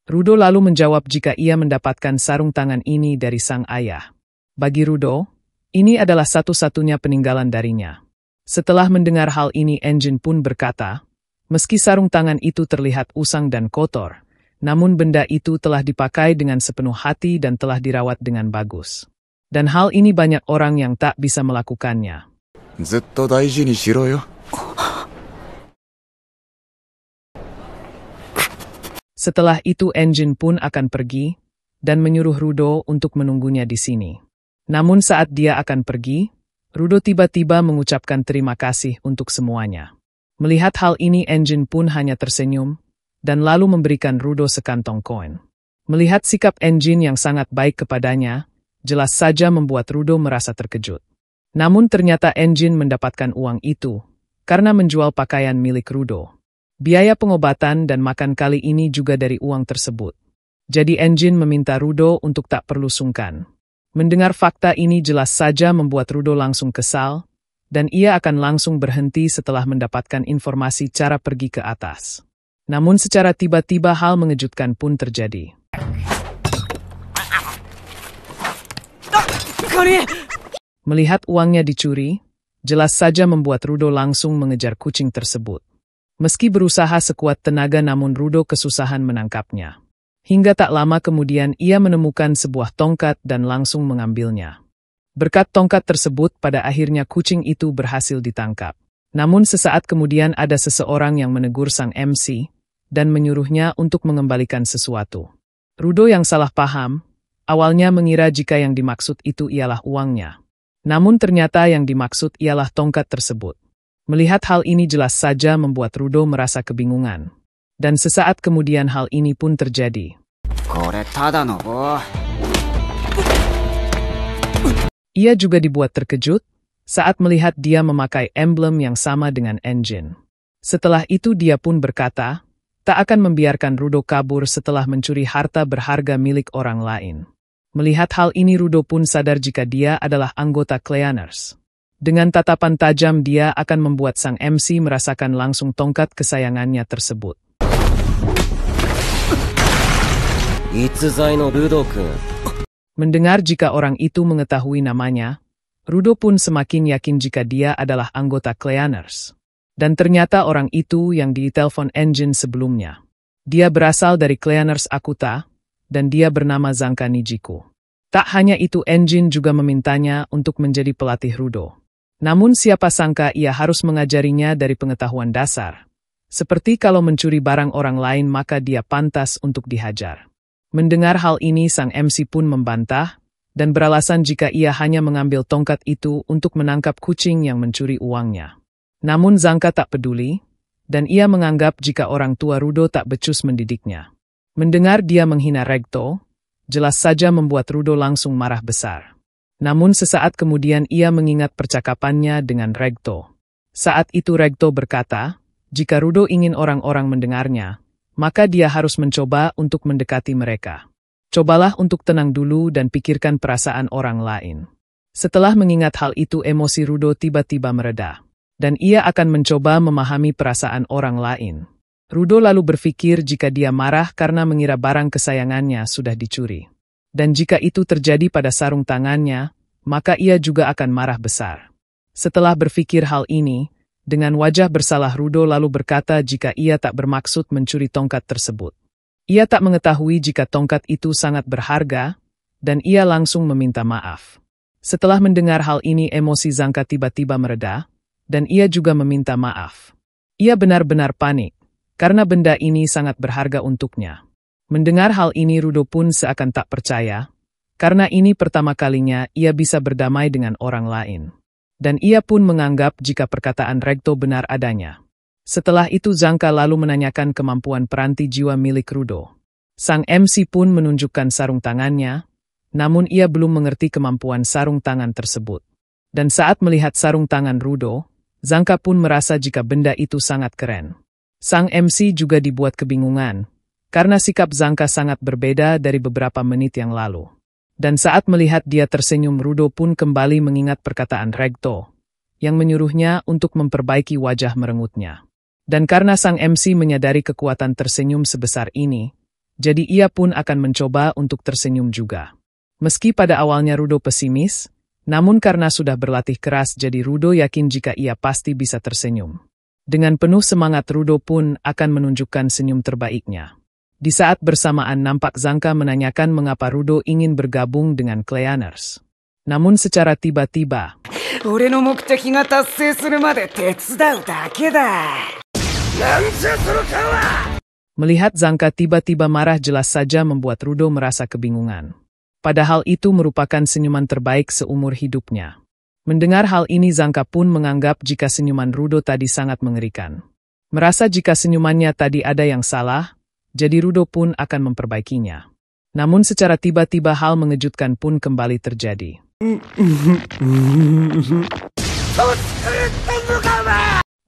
Rudo lalu menjawab jika ia mendapatkan sarung tangan ini dari sang ayah. Bagi Rudo, ini adalah satu-satunya peninggalan darinya. Setelah mendengar hal ini Enjin pun berkata, meski sarung tangan itu terlihat usang dan kotor, namun benda itu telah dipakai dengan sepenuh hati dan telah dirawat dengan bagus. Dan hal ini banyak orang yang tak bisa melakukannya. Setelah itu Enjin pun akan pergi, dan menyuruh Rudo untuk menunggunya di sini. Namun saat dia akan pergi, Rudo tiba-tiba mengucapkan terima kasih untuk semuanya. Melihat hal ini Enjin pun hanya tersenyum, dan lalu memberikan Rudo sekantong koin. Melihat sikap Enjin yang sangat baik kepadanya, jelas saja membuat Rudo merasa terkejut. Namun ternyata Enjin mendapatkan uang itu karena menjual pakaian milik Rudo. Biaya pengobatan dan makan kali ini juga dari uang tersebut. Jadi Enjin meminta Rudo untuk tak perlu sungkan. Mendengar fakta ini jelas saja membuat Rudo langsung kesal, dan ia akan langsung berhenti setelah mendapatkan informasi cara pergi ke atas. Namun secara tiba-tiba hal mengejutkan pun terjadi. Melihat uangnya dicuri, jelas saja membuat Rudo langsung mengejar kucing tersebut. Meski berusaha sekuat tenaga namun Rudo kesusahan menangkapnya. Hingga tak lama kemudian ia menemukan sebuah tongkat dan langsung mengambilnya. Berkat tongkat tersebut pada akhirnya kucing itu berhasil ditangkap. Namun sesaat kemudian ada seseorang yang menegur sang MC dan menyuruhnya untuk mengembalikan sesuatu. Rudo yang salah paham, awalnya mengira jika yang dimaksud itu ialah uangnya. Namun ternyata yang dimaksud ialah tongkat tersebut. Melihat hal ini jelas saja membuat Rudo merasa kebingungan. Dan sesaat kemudian hal ini pun terjadi. Ia juga dibuat terkejut saat melihat dia memakai emblem yang sama dengan Enjin. Setelah itu dia pun berkata, tak akan membiarkan Rudo kabur setelah mencuri harta berharga milik orang lain. Melihat hal ini Rudo pun sadar jika dia adalah anggota Cleaners. Dengan tatapan tajam dia akan membuat sang MC merasakan langsung tongkat kesayangannya tersebut. Mendengar jika orang itu mengetahui namanya, Rudo pun semakin yakin jika dia adalah anggota Cleaners. Dan ternyata orang itu yang ditelepon Enjin sebelumnya. Dia berasal dari Cleaners Akuta, dan dia bernama Zanka Nijiku. Tak hanya itu Enjin juga memintanya untuk menjadi pelatih Rudo. Namun siapa sangka ia harus mengajarinya dari pengetahuan dasar. Seperti kalau mencuri barang orang lain maka dia pantas untuk dihajar. Mendengar hal ini sang MC pun membantah, dan beralasan jika ia hanya mengambil tongkat itu untuk menangkap kucing yang mencuri uangnya. Namun Zanka tak peduli, dan ia menganggap jika orang tua Rudo tak becus mendidiknya. Mendengar dia menghina Regto, jelas saja membuat Rudo langsung marah besar. Namun sesaat kemudian ia mengingat percakapannya dengan Regto. Saat itu Regto berkata, jika Rudo ingin orang-orang mendengarnya, maka dia harus mencoba untuk mendekati mereka. Cobalah untuk tenang dulu dan pikirkan perasaan orang lain. Setelah mengingat hal itu emosi Rudo tiba-tiba mereda. Dan ia akan mencoba memahami perasaan orang lain. Rudo lalu berpikir jika dia marah karena mengira barang kesayangannya sudah dicuri. Dan jika itu terjadi pada sarung tangannya, maka ia juga akan marah besar. Setelah berpikir hal ini, dengan wajah bersalah Rudo lalu berkata jika ia tak bermaksud mencuri tongkat tersebut. Ia tak mengetahui jika tongkat itu sangat berharga, dan ia langsung meminta maaf. Setelah mendengar hal ini emosi Zanka tiba-tiba mereda, dan ia juga meminta maaf. Ia benar-benar panik, karena benda ini sangat berharga untuknya. Mendengar hal ini Rudo pun seakan tak percaya, karena ini pertama kalinya ia bisa berdamai dengan orang lain. Dan ia pun menganggap jika perkataan Regto benar adanya. Setelah itu Zanka lalu menanyakan kemampuan peranti jiwa milik Rudo. Sang MC pun menunjukkan sarung tangannya, namun ia belum mengerti kemampuan sarung tangan tersebut. Dan saat melihat sarung tangan Rudo, Zanka pun merasa jika benda itu sangat keren. Sang MC juga dibuat kebingungan, karena sikap Zanka sangat berbeda dari beberapa menit yang lalu. Dan saat melihat dia tersenyum Rudo pun kembali mengingat perkataan Regto, yang menyuruhnya untuk memperbaiki wajah merengutnya. Dan karena sang MC menyadari kekuatan tersenyum sebesar ini, jadi ia pun akan mencoba untuk tersenyum juga. Meski pada awalnya Rudo pesimis, namun karena sudah berlatih keras jadi Rudo yakin jika ia pasti bisa tersenyum. Dengan penuh semangat Rudo pun akan menunjukkan senyum terbaiknya. Di saat bersamaan nampak Zanka menanyakan mengapa Rudo ingin bergabung dengan Cleaners. Namun secara tiba-tiba, melihat Zanka tiba-tiba marah jelas saja membuat Rudo merasa kebingungan. Padahal itu merupakan senyuman terbaik seumur hidupnya. Mendengar hal ini Zanka pun menganggap jika senyuman Rudo tadi sangat mengerikan. Merasa jika senyumannya tadi ada yang salah, jadi Rudo pun akan memperbaikinya. Namun secara tiba-tiba hal mengejutkan pun kembali terjadi.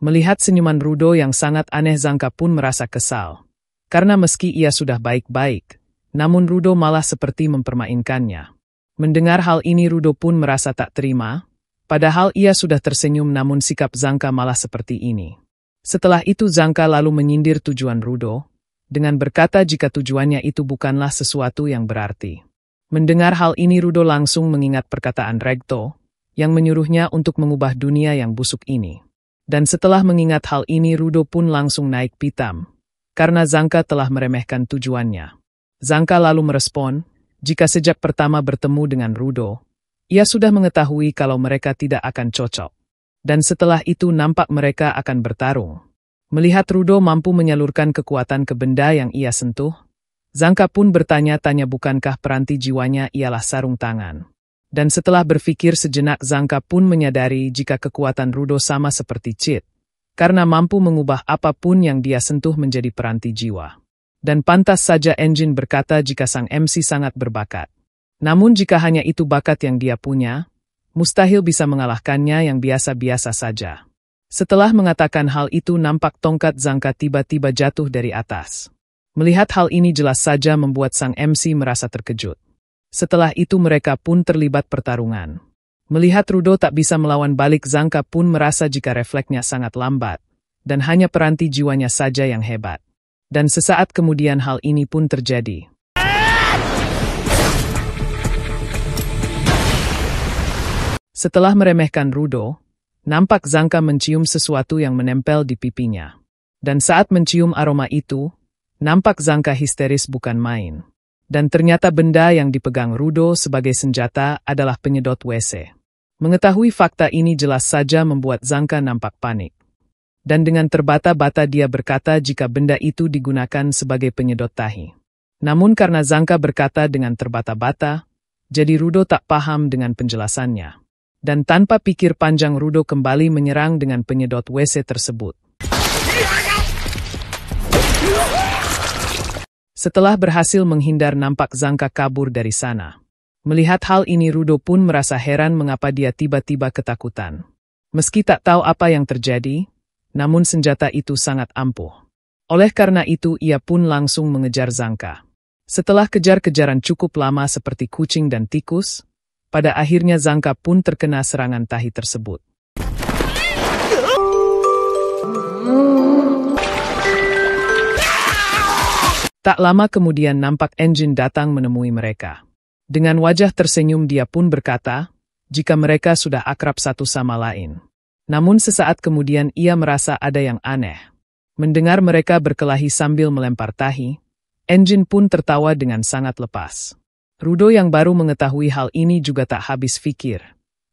Melihat senyuman Rudo yang sangat aneh, Zanka pun merasa kesal. Karena meski ia sudah baik-baik, namun Rudo malah seperti mempermainkannya. Mendengar hal ini Rudo pun merasa tak terima, padahal ia sudah tersenyum namun sikap Zanka malah seperti ini. Setelah itu Zanka lalu menyindir tujuan Rudo, dengan berkata jika tujuannya itu bukanlah sesuatu yang berarti. Mendengar hal ini Rudo langsung mengingat perkataan Regto, yang menyuruhnya untuk mengubah dunia yang busuk ini. Dan setelah mengingat hal ini Rudo pun langsung naik pitam, karena Zanka telah meremehkan tujuannya. Zanka lalu merespon, jika sejak pertama bertemu dengan Rudo, ia sudah mengetahui kalau mereka tidak akan cocok. Dan setelah itu nampak mereka akan bertarung. Melihat Rudo mampu menyalurkan kekuatan ke benda yang ia sentuh, Zanka pun bertanya-tanya bukankah peranti jiwanya ialah sarung tangan. Dan setelah berpikir sejenak Zanka pun menyadari jika kekuatan Rudo sama seperti Chit, karena mampu mengubah apapun yang dia sentuh menjadi peranti jiwa. Dan pantas saja Engine berkata jika sang MC sangat berbakat. Namun jika hanya itu bakat yang dia punya, mustahil bisa mengalahkannya yang biasa-biasa saja. Setelah mengatakan hal itu nampak tongkat Zanka tiba-tiba jatuh dari atas. Melihat hal ini jelas saja membuat sang MC merasa terkejut. Setelah itu mereka pun terlibat pertarungan. Melihat Rudo tak bisa melawan balik Zanka pun merasa jika refleksnya sangat lambat, dan hanya peranti jiwanya saja yang hebat. Dan sesaat kemudian hal ini pun terjadi. Setelah meremehkan Rudo, nampak Zanka mencium sesuatu yang menempel di pipinya. Dan saat mencium aroma itu, nampak Zanka histeris bukan main. Dan ternyata benda yang dipegang Rudo sebagai senjata adalah penyedot WC. Mengetahui fakta ini jelas saja membuat Zanka nampak panik. Dan dengan terbata-bata dia berkata jika benda itu digunakan sebagai penyedot tahi. Namun karena Zanka berkata dengan terbata-bata, jadi Rudo tak paham dengan penjelasannya. Dan tanpa pikir panjang Rudo kembali menyerang dengan penyedot WC tersebut. Setelah berhasil menghindar nampak Zanka kabur dari sana. Melihat hal ini Rudo pun merasa heran mengapa dia tiba-tiba ketakutan. Meski tak tahu apa yang terjadi, namun senjata itu sangat ampuh. Oleh karena itu ia pun langsung mengejar Zanka. Setelah kejar-kejaran cukup lama seperti kucing dan tikus, pada akhirnya Zanka pun terkena serangan tahi tersebut. Tak lama kemudian nampak Engine datang menemui mereka. Dengan wajah tersenyum dia pun berkata, jika mereka sudah akrab satu sama lain. Namun sesaat kemudian ia merasa ada yang aneh. Mendengar mereka berkelahi sambil melempar tahi, Engine pun tertawa dengan sangat lepas. Rudo yang baru mengetahui hal ini juga tak habis pikir,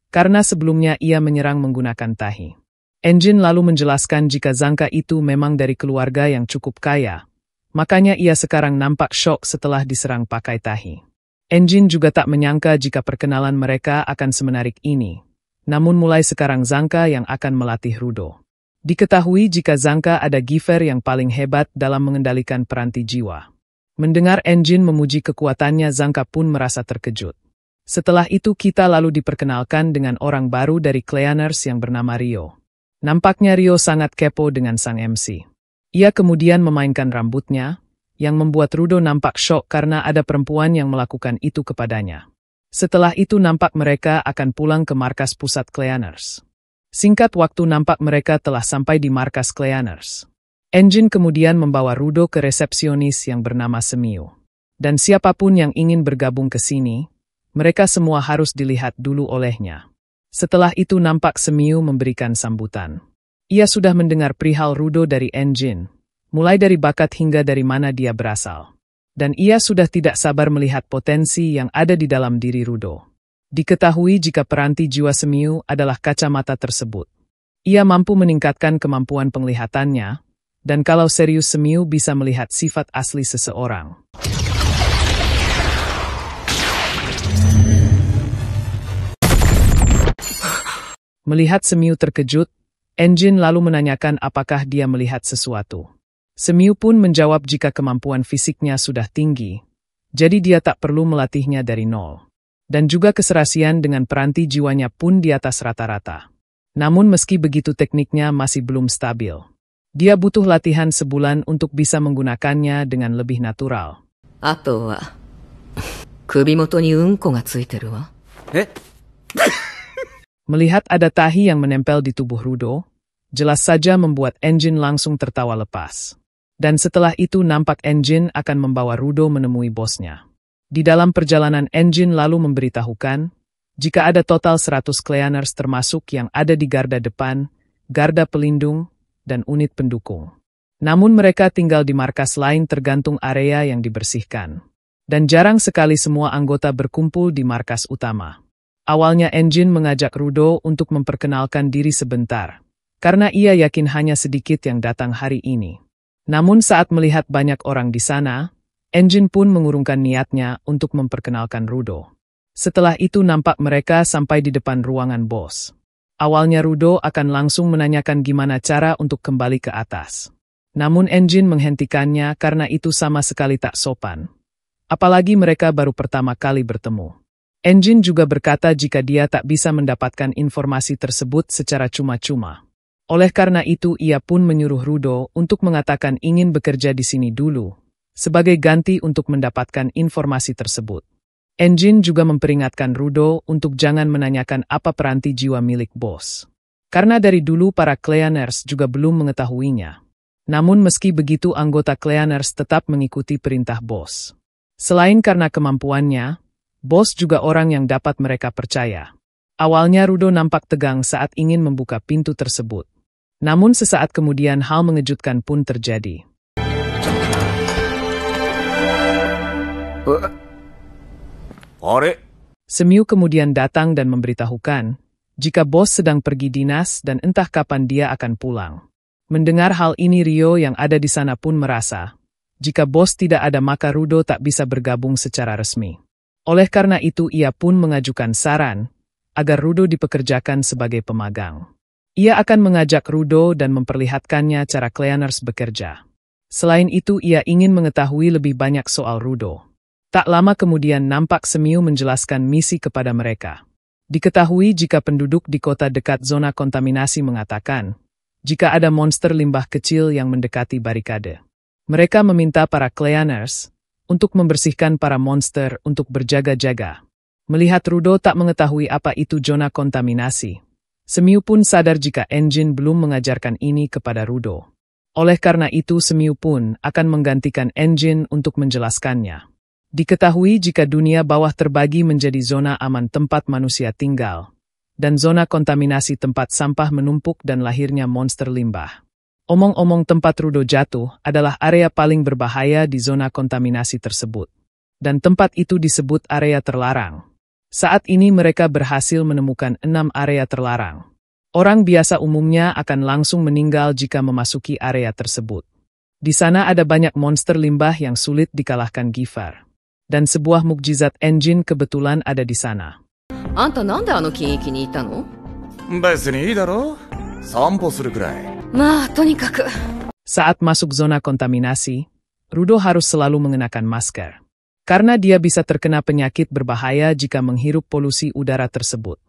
karena sebelumnya ia menyerang menggunakan tahi. Engine lalu menjelaskan jika Zanka itu memang dari keluarga yang cukup kaya, makanya ia sekarang nampak syok setelah diserang pakai tahi. Engine juga tak menyangka jika perkenalan mereka akan semenarik ini, namun mulai sekarang Zanka yang akan melatih Rudo. Diketahui jika Zanka ada giver yang paling hebat dalam mengendalikan peranti jiwa. Mendengar Engine memuji kekuatannya Zanka pun merasa terkejut. Setelah itu kita lalu diperkenalkan dengan orang baru dari Cleaners yang bernama Rio. Nampaknya Rio sangat kepo dengan sang MC. Ia kemudian memainkan rambutnya, yang membuat Rudo nampak syok karena ada perempuan yang melakukan itu kepadanya. Setelah itu nampak mereka akan pulang ke markas pusat Cleaners. Singkat waktu nampak mereka telah sampai di markas Cleaners. Engine kemudian membawa Rudo ke resepsionis yang bernama Semiu. Dan siapapun yang ingin bergabung ke sini, mereka semua harus dilihat dulu olehnya. Setelah itu nampak Semiu memberikan sambutan. Ia sudah mendengar perihal Rudo dari Engine, mulai dari bakat hingga dari mana dia berasal. Dan ia sudah tidak sabar melihat potensi yang ada di dalam diri Rudo. Diketahui jika peranti jiwa Semiu adalah kacamata tersebut. Ia mampu meningkatkan kemampuan penglihatannya, dan kalau serius Semiu bisa melihat sifat asli seseorang. Melihat Semiu terkejut, Engine lalu menanyakan apakah dia melihat sesuatu. Semiu pun menjawab jika kemampuan fisiknya sudah tinggi, Jadi dia tak perlu melatihnya dari nol. Dan juga keserasian dengan peranti jiwanya pun di atas rata-rata. Namun meski begitu tekniknya masih belum stabil. Dia butuh latihan sebulan untuk bisa menggunakannya dengan lebih natural. あとは首元にうんこがついてるわ。 Melihat ada tahi yang menempel di tubuh Rudo, jelas saja membuat Engine langsung tertawa lepas. Dan setelah itu nampak Engine akan membawa Rudo menemui bosnya. Di dalam perjalanan Engine lalu memberitahukan, jika ada total 100 Cleaners termasuk yang ada di garda depan, garda pelindung, dan unit pendukung. Namun mereka tinggal di markas lain tergantung area yang dibersihkan. Dan jarang sekali semua anggota berkumpul di markas utama. Awalnya Engine mengajak Rudo untuk memperkenalkan diri sebentar, karena ia yakin hanya sedikit yang datang hari ini. Namun saat melihat banyak orang di sana, Engine pun mengurungkan niatnya untuk memperkenalkan Rudo. Setelah itu nampak mereka sampai di depan ruangan bos. Awalnya Rudo akan langsung menanyakan gimana cara untuk kembali ke atas. Namun Engine menghentikannya karena itu sama sekali tak sopan. Apalagi mereka baru pertama kali bertemu. Engine juga berkata jika dia tak bisa mendapatkan informasi tersebut secara cuma-cuma. Oleh karena itu ia pun menyuruh Rudo untuk mengatakan ingin bekerja di sini dulu, sebagai ganti untuk mendapatkan informasi tersebut. Engine juga memperingatkan Rudo untuk jangan menanyakan apa peranti jiwa milik bos. Karena dari dulu para Cleaners juga belum mengetahuinya. Namun meski begitu anggota Cleaners tetap mengikuti perintah bos. Selain karena kemampuannya, bos juga orang yang dapat mereka percaya. Awalnya Rudo nampak tegang saat ingin membuka pintu tersebut. Namun sesaat kemudian hal mengejutkan pun terjadi. Semiu kemudian datang dan memberitahukan, jika bos sedang pergi dinas dan entah kapan dia akan pulang. Mendengar hal ini Rio yang ada di sana pun merasa, jika bos tidak ada maka Rudo tak bisa bergabung secara resmi. Oleh karena itu ia pun mengajukan saran, agar Rudo dipekerjakan sebagai pemagang. Ia akan mengajak Rudo dan memperlihatkannya cara Cleaners bekerja. Selain itu ia ingin mengetahui lebih banyak soal Rudo. Tak lama kemudian nampak Semiu menjelaskan misi kepada mereka. Diketahui jika penduduk di kota dekat zona kontaminasi mengatakan, jika ada monster limbah kecil yang mendekati barikade. Mereka meminta para Cleaners untuk membersihkan para monster untuk berjaga-jaga. Melihat Rudo tak mengetahui apa itu zona kontaminasi, Semiu pun sadar jika Engine belum mengajarkan ini kepada Rudo. Oleh karena itu Semiu pun akan menggantikan Engine untuk menjelaskannya. Diketahui jika dunia bawah terbagi menjadi zona aman tempat manusia tinggal, dan zona kontaminasi tempat sampah menumpuk dan lahirnya monster limbah. Omong-omong tempat Rudo jatuh adalah area paling berbahaya di zona kontaminasi tersebut. Dan tempat itu disebut area terlarang. Saat ini mereka berhasil menemukan 6 area terlarang. Orang biasa umumnya akan langsung meninggal jika memasuki area tersebut. Di sana ada banyak monster limbah yang sulit dikalahkan Giffar. Dan sebuah mukjizat Engine kebetulan ada di sana. あんたなんであの禁域にいたの？別にいいだろ？散歩するくらい。まあ、とにかく。 Saat masuk zona kontaminasi, Rudo harus selalu mengenakan masker. Karena dia bisa terkena penyakit berbahaya jika menghirup polusi udara tersebut.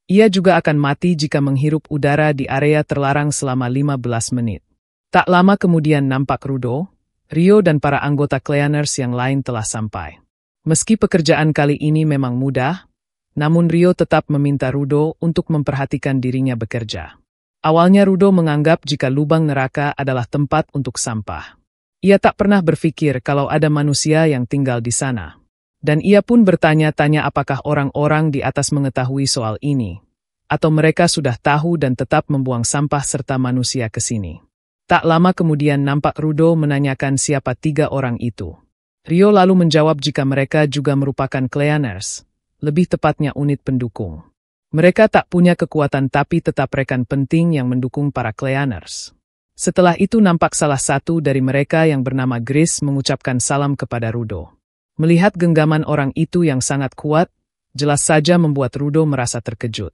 Ia juga akan mati jika menghirup udara di area terlarang selama 15 menit. Tak lama kemudian nampak Rudo, Rio dan para anggota Cleaners yang lain telah sampai. Meski pekerjaan kali ini memang mudah, namun Rio tetap meminta Rudo untuk memperhatikan dirinya bekerja. Awalnya Rudo menganggap jika lubang neraka adalah tempat untuk sampah. Ia tak pernah berpikir kalau ada manusia yang tinggal di sana. Dan ia pun bertanya-tanya apakah orang-orang di atas mengetahui soal ini, atau mereka sudah tahu dan tetap membuang sampah serta manusia ke sini. Tak lama kemudian nampak Rudo menanyakan siapa 3 orang itu. Rio lalu menjawab jika mereka juga merupakan Cleaners, lebih tepatnya unit pendukung. Mereka tak punya kekuatan tapi tetap rekan penting yang mendukung para Cleaners. Setelah itu nampak salah satu dari mereka yang bernama Grace mengucapkan salam kepada Rudo. Melihat genggaman orang itu yang sangat kuat, jelas saja membuat Rudo merasa terkejut.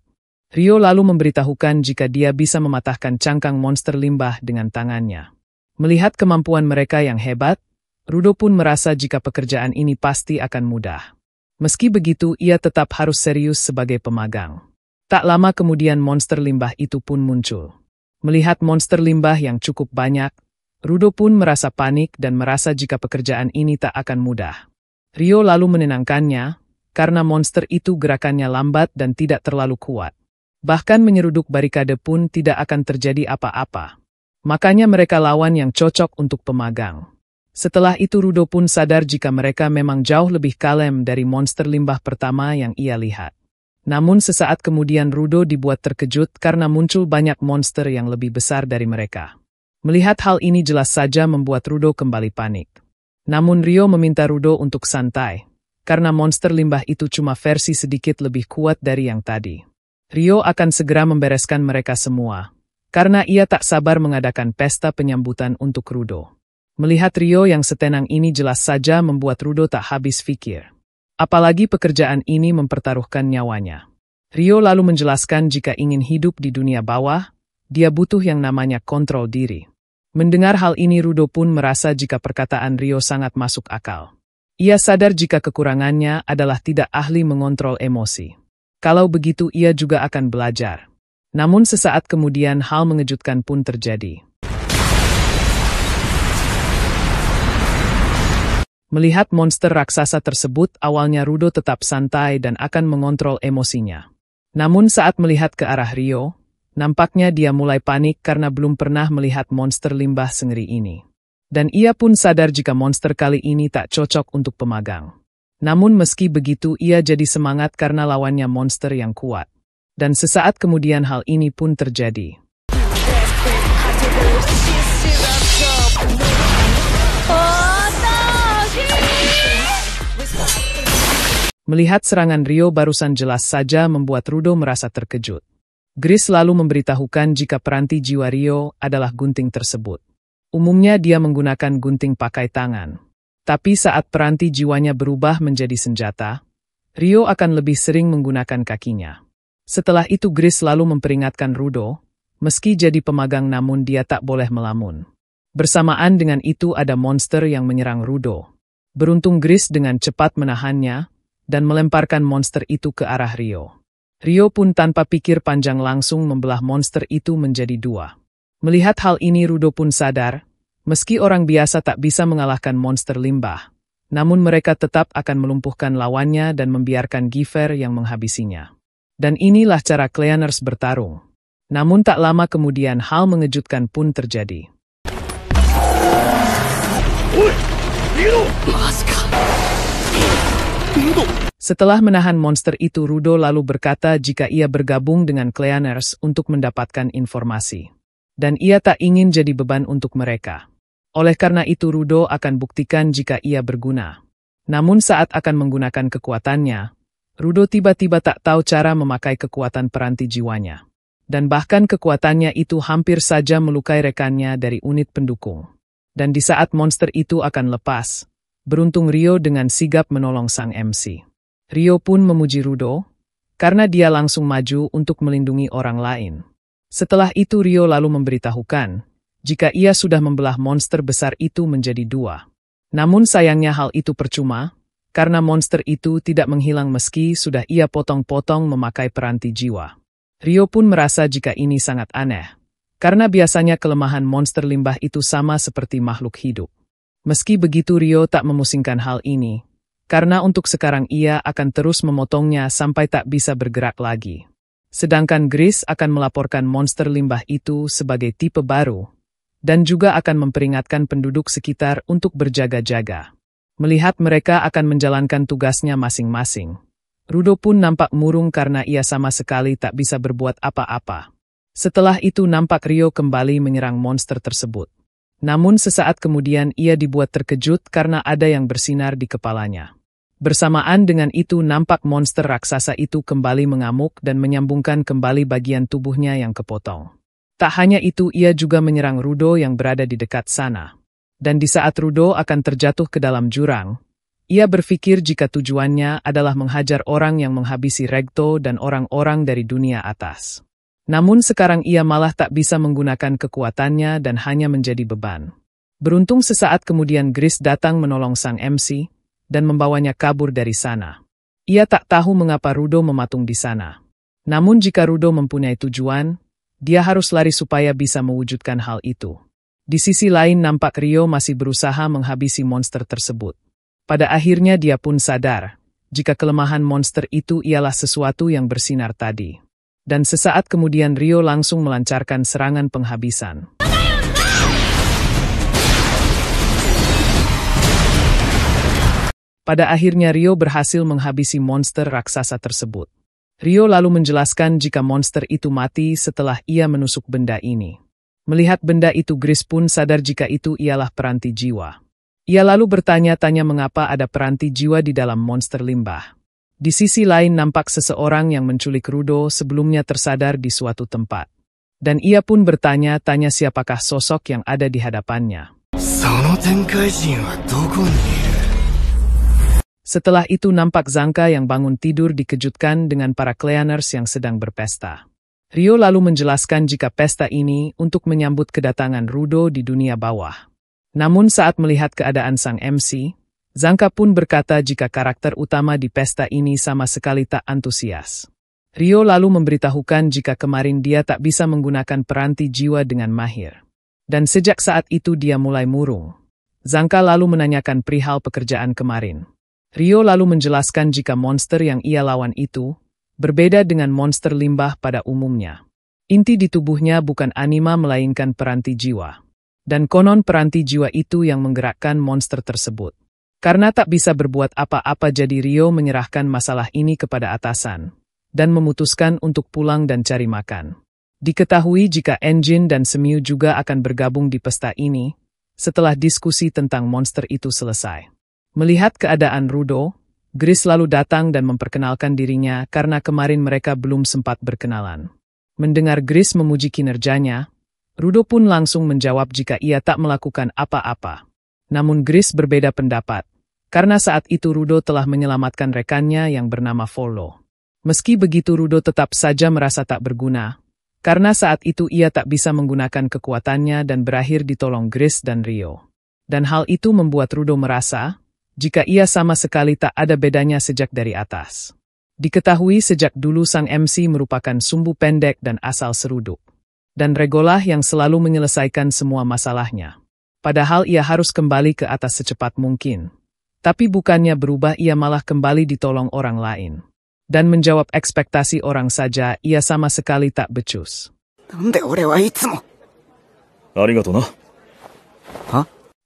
Rio lalu memberitahukan jika dia bisa mematahkan cangkang monster limbah dengan tangannya. Melihat kemampuan mereka yang hebat, Rudo pun merasa jika pekerjaan ini pasti akan mudah. Meski begitu, ia tetap harus serius sebagai pemagang. Tak lama kemudian monster limbah itu pun muncul. Melihat monster limbah yang cukup banyak, Rudo pun merasa panik dan merasa jika pekerjaan ini tak akan mudah. Ryo lalu menenangkannya, karena monster itu gerakannya lambat dan tidak terlalu kuat. Bahkan menyeruduk barikade pun tidak akan terjadi apa-apa. Makanya mereka lawan yang cocok untuk pemagang. Setelah itu Rudo pun sadar jika mereka memang jauh lebih kalem dari monster limbah pertama yang ia lihat. Namun sesaat kemudian Rudo dibuat terkejut karena muncul banyak monster yang lebih besar dari mereka. Melihat hal ini jelas saja membuat Rudo kembali panik. Namun Ryo meminta Rudo untuk santai, karena monster limbah itu cuma versi sedikit lebih kuat dari yang tadi. Ryo akan segera membereskan mereka semua, karena ia tak sabar mengadakan pesta penyambutan untuk Rudo. Melihat Ryo yang setenang ini jelas saja membuat Rudo tak habis pikir. Apalagi pekerjaan ini mempertaruhkan nyawanya. Ryo lalu menjelaskan jika ingin hidup di dunia bawah, dia butuh yang namanya kontrol diri. Mendengar hal ini Rudo pun merasa jika perkataan Ryo sangat masuk akal. Ia sadar jika kekurangannya adalah tidak ahli mengontrol emosi. Kalau begitu ia juga akan belajar. Namun sesaat kemudian hal mengejutkan pun terjadi. Melihat monster raksasa tersebut, awalnya Rudo tetap santai dan akan mengontrol emosinya. Namun saat melihat ke arah Ryo, nampaknya dia mulai panik karena belum pernah melihat monster limbah sengeri ini. Dan ia pun sadar jika monster kali ini tak cocok untuk pemagang. Namun meski begitu ia jadi semangat karena lawannya monster yang kuat. Dan sesaat kemudian hal ini pun terjadi. Melihat serangan Ryo barusan jelas saja membuat Rudo merasa terkejut. Gris lalu memberitahukan jika peranti jiwa Ryo adalah gunting tersebut. Umumnya dia menggunakan gunting pakai tangan. Tapi saat peranti jiwanya berubah menjadi senjata, Ryo akan lebih sering menggunakan kakinya. Setelah itu Gris lalu memperingatkan Rudo, meski jadi pemagang namun dia tak boleh melamun. Bersamaan dengan itu ada monster yang menyerang Rudo. Beruntung Gris dengan cepat menahannya, dan melemparkan monster itu ke arah Ryo. Ryo pun tanpa pikir panjang langsung membelah monster itu menjadi dua. Melihat hal ini Rudo pun sadar, meski orang biasa tak bisa mengalahkan monster limbah, namun mereka tetap akan melumpuhkan lawannya dan membiarkan Giver yang menghabisinya. Dan inilah cara Cleaners bertarung. Namun tak lama kemudian hal mengejutkan pun terjadi. Setelah menahan monster itu, Rudo lalu berkata jika ia bergabung dengan Cleaners untuk mendapatkan informasi. Dan ia tak ingin jadi beban untuk mereka. Oleh karena itu Rudo akan buktikan jika ia berguna. Namun saat akan menggunakan kekuatannya, Rudo tiba-tiba tak tahu cara memakai kekuatan peranti jiwanya. Dan bahkan kekuatannya itu hampir saja melukai rekannya dari unit pendukung. Dan di saat monster itu akan lepas, beruntung Ryo dengan sigap menolong sang MC. Ryo pun memuji Rudo, karena dia langsung maju untuk melindungi orang lain. Setelah itu Ryo lalu memberitahukan, jika ia sudah membelah monster besar itu menjadi dua. Namun sayangnya hal itu percuma, karena monster itu tidak menghilang meski sudah ia potong-potong memakai peranti jiwa. Ryo pun merasa jika ini sangat aneh, karena biasanya kelemahan monster limbah itu sama seperti makhluk hidup. Meski begitu Ryo tak memusingkan hal ini, karena untuk sekarang ia akan terus memotongnya sampai tak bisa bergerak lagi. Sedangkan Gris akan melaporkan monster limbah itu sebagai tipe baru, dan juga akan memperingatkan penduduk sekitar untuk berjaga-jaga. Melihat mereka akan menjalankan tugasnya masing-masing, Rudo pun nampak murung karena ia sama sekali tak bisa berbuat apa-apa. Setelah itu nampak Ryo kembali menyerang monster tersebut. Namun sesaat kemudian ia dibuat terkejut karena ada yang bersinar di kepalanya. Bersamaan dengan itu nampak monster raksasa itu kembali mengamuk dan menyambungkan kembali bagian tubuhnya yang kepotong. Tak hanya itu ia juga menyerang Rudo yang berada di dekat sana. Dan di saat Rudo akan terjatuh ke dalam jurang, ia berpikir jika tujuannya adalah menghajar orang yang menghabisi Regto dan orang-orang dari dunia atas. Namun sekarang ia malah tak bisa menggunakan kekuatannya dan hanya menjadi beban. Beruntung sesaat kemudian Gris datang menolong sang MC dan membawanya kabur dari sana. Ia tak tahu mengapa Rudo mematung di sana. Namun jika Rudo mempunyai tujuan, dia harus lari supaya bisa mewujudkan hal itu. Di sisi lain nampak Ryo masih berusaha menghabisi monster tersebut. Pada akhirnya dia pun sadar, jika kelemahan monster itu ialah sesuatu yang bersinar tadi. Dan sesaat kemudian Ryo langsung melancarkan serangan penghabisan. Pada akhirnya Ryo berhasil menghabisi monster raksasa tersebut. Ryo lalu menjelaskan jika monster itu mati setelah ia menusuk benda ini. Melihat benda itu Gris pun sadar jika itu ialah peranti jiwa. Ia lalu bertanya-tanya mengapa ada peranti jiwa di dalam monster limbah. Di sisi lain nampak seseorang yang menculik Rudo sebelumnya tersadar di suatu tempat. Dan ia pun bertanya-tanya siapakah sosok yang ada di hadapannya. Setelah itu nampak Zanka yang bangun tidur dikejutkan dengan para Cleaners yang sedang berpesta. Ryo lalu menjelaskan jika pesta ini untuk menyambut kedatangan Rudo di dunia bawah. Namun saat melihat keadaan sang MC, Zanka pun berkata jika karakter utama di pesta ini sama sekali tak antusias. Ryo lalu memberitahukan jika kemarin dia tak bisa menggunakan peranti jiwa dengan mahir. Dan sejak saat itu dia mulai murung. Zanka lalu menanyakan perihal pekerjaan kemarin. Ryo lalu menjelaskan jika monster yang ia lawan itu berbeda dengan monster limbah pada umumnya. Inti di tubuhnya bukan anima melainkan peranti jiwa. Dan konon peranti jiwa itu yang menggerakkan monster tersebut. Karena tak bisa berbuat apa-apa jadi Ryo menyerahkan masalah ini kepada atasan. Dan memutuskan untuk pulang dan cari makan. Diketahui jika Engine dan Semiu juga akan bergabung di pesta ini, setelah diskusi tentang monster itu selesai. Melihat keadaan Rudo, Gris lalu datang dan memperkenalkan dirinya karena kemarin mereka belum sempat berkenalan. Mendengar Gris memuji kinerjanya, Rudo pun langsung menjawab jika ia tak melakukan apa-apa. Namun Gris berbeda pendapat, karena saat itu Rudo telah menyelamatkan rekannya yang bernama Follow. Meski begitu Rudo tetap saja merasa tak berguna, karena saat itu ia tak bisa menggunakan kekuatannya dan berakhir ditolong Gris dan Ryo. Dan hal itu membuat Rudo merasa, jika ia sama sekali tak ada bedanya sejak dari atas. Diketahui sejak dulu sang MC merupakan sumbu pendek dan asal seruduk. Dan Regolah yang selalu menyelesaikan semua masalahnya. Padahal ia harus kembali ke atas secepat mungkin. Tapi bukannya berubah ia malah kembali ditolong orang lain. Dan menjawab ekspektasi orang saja ia sama sekali tak becus.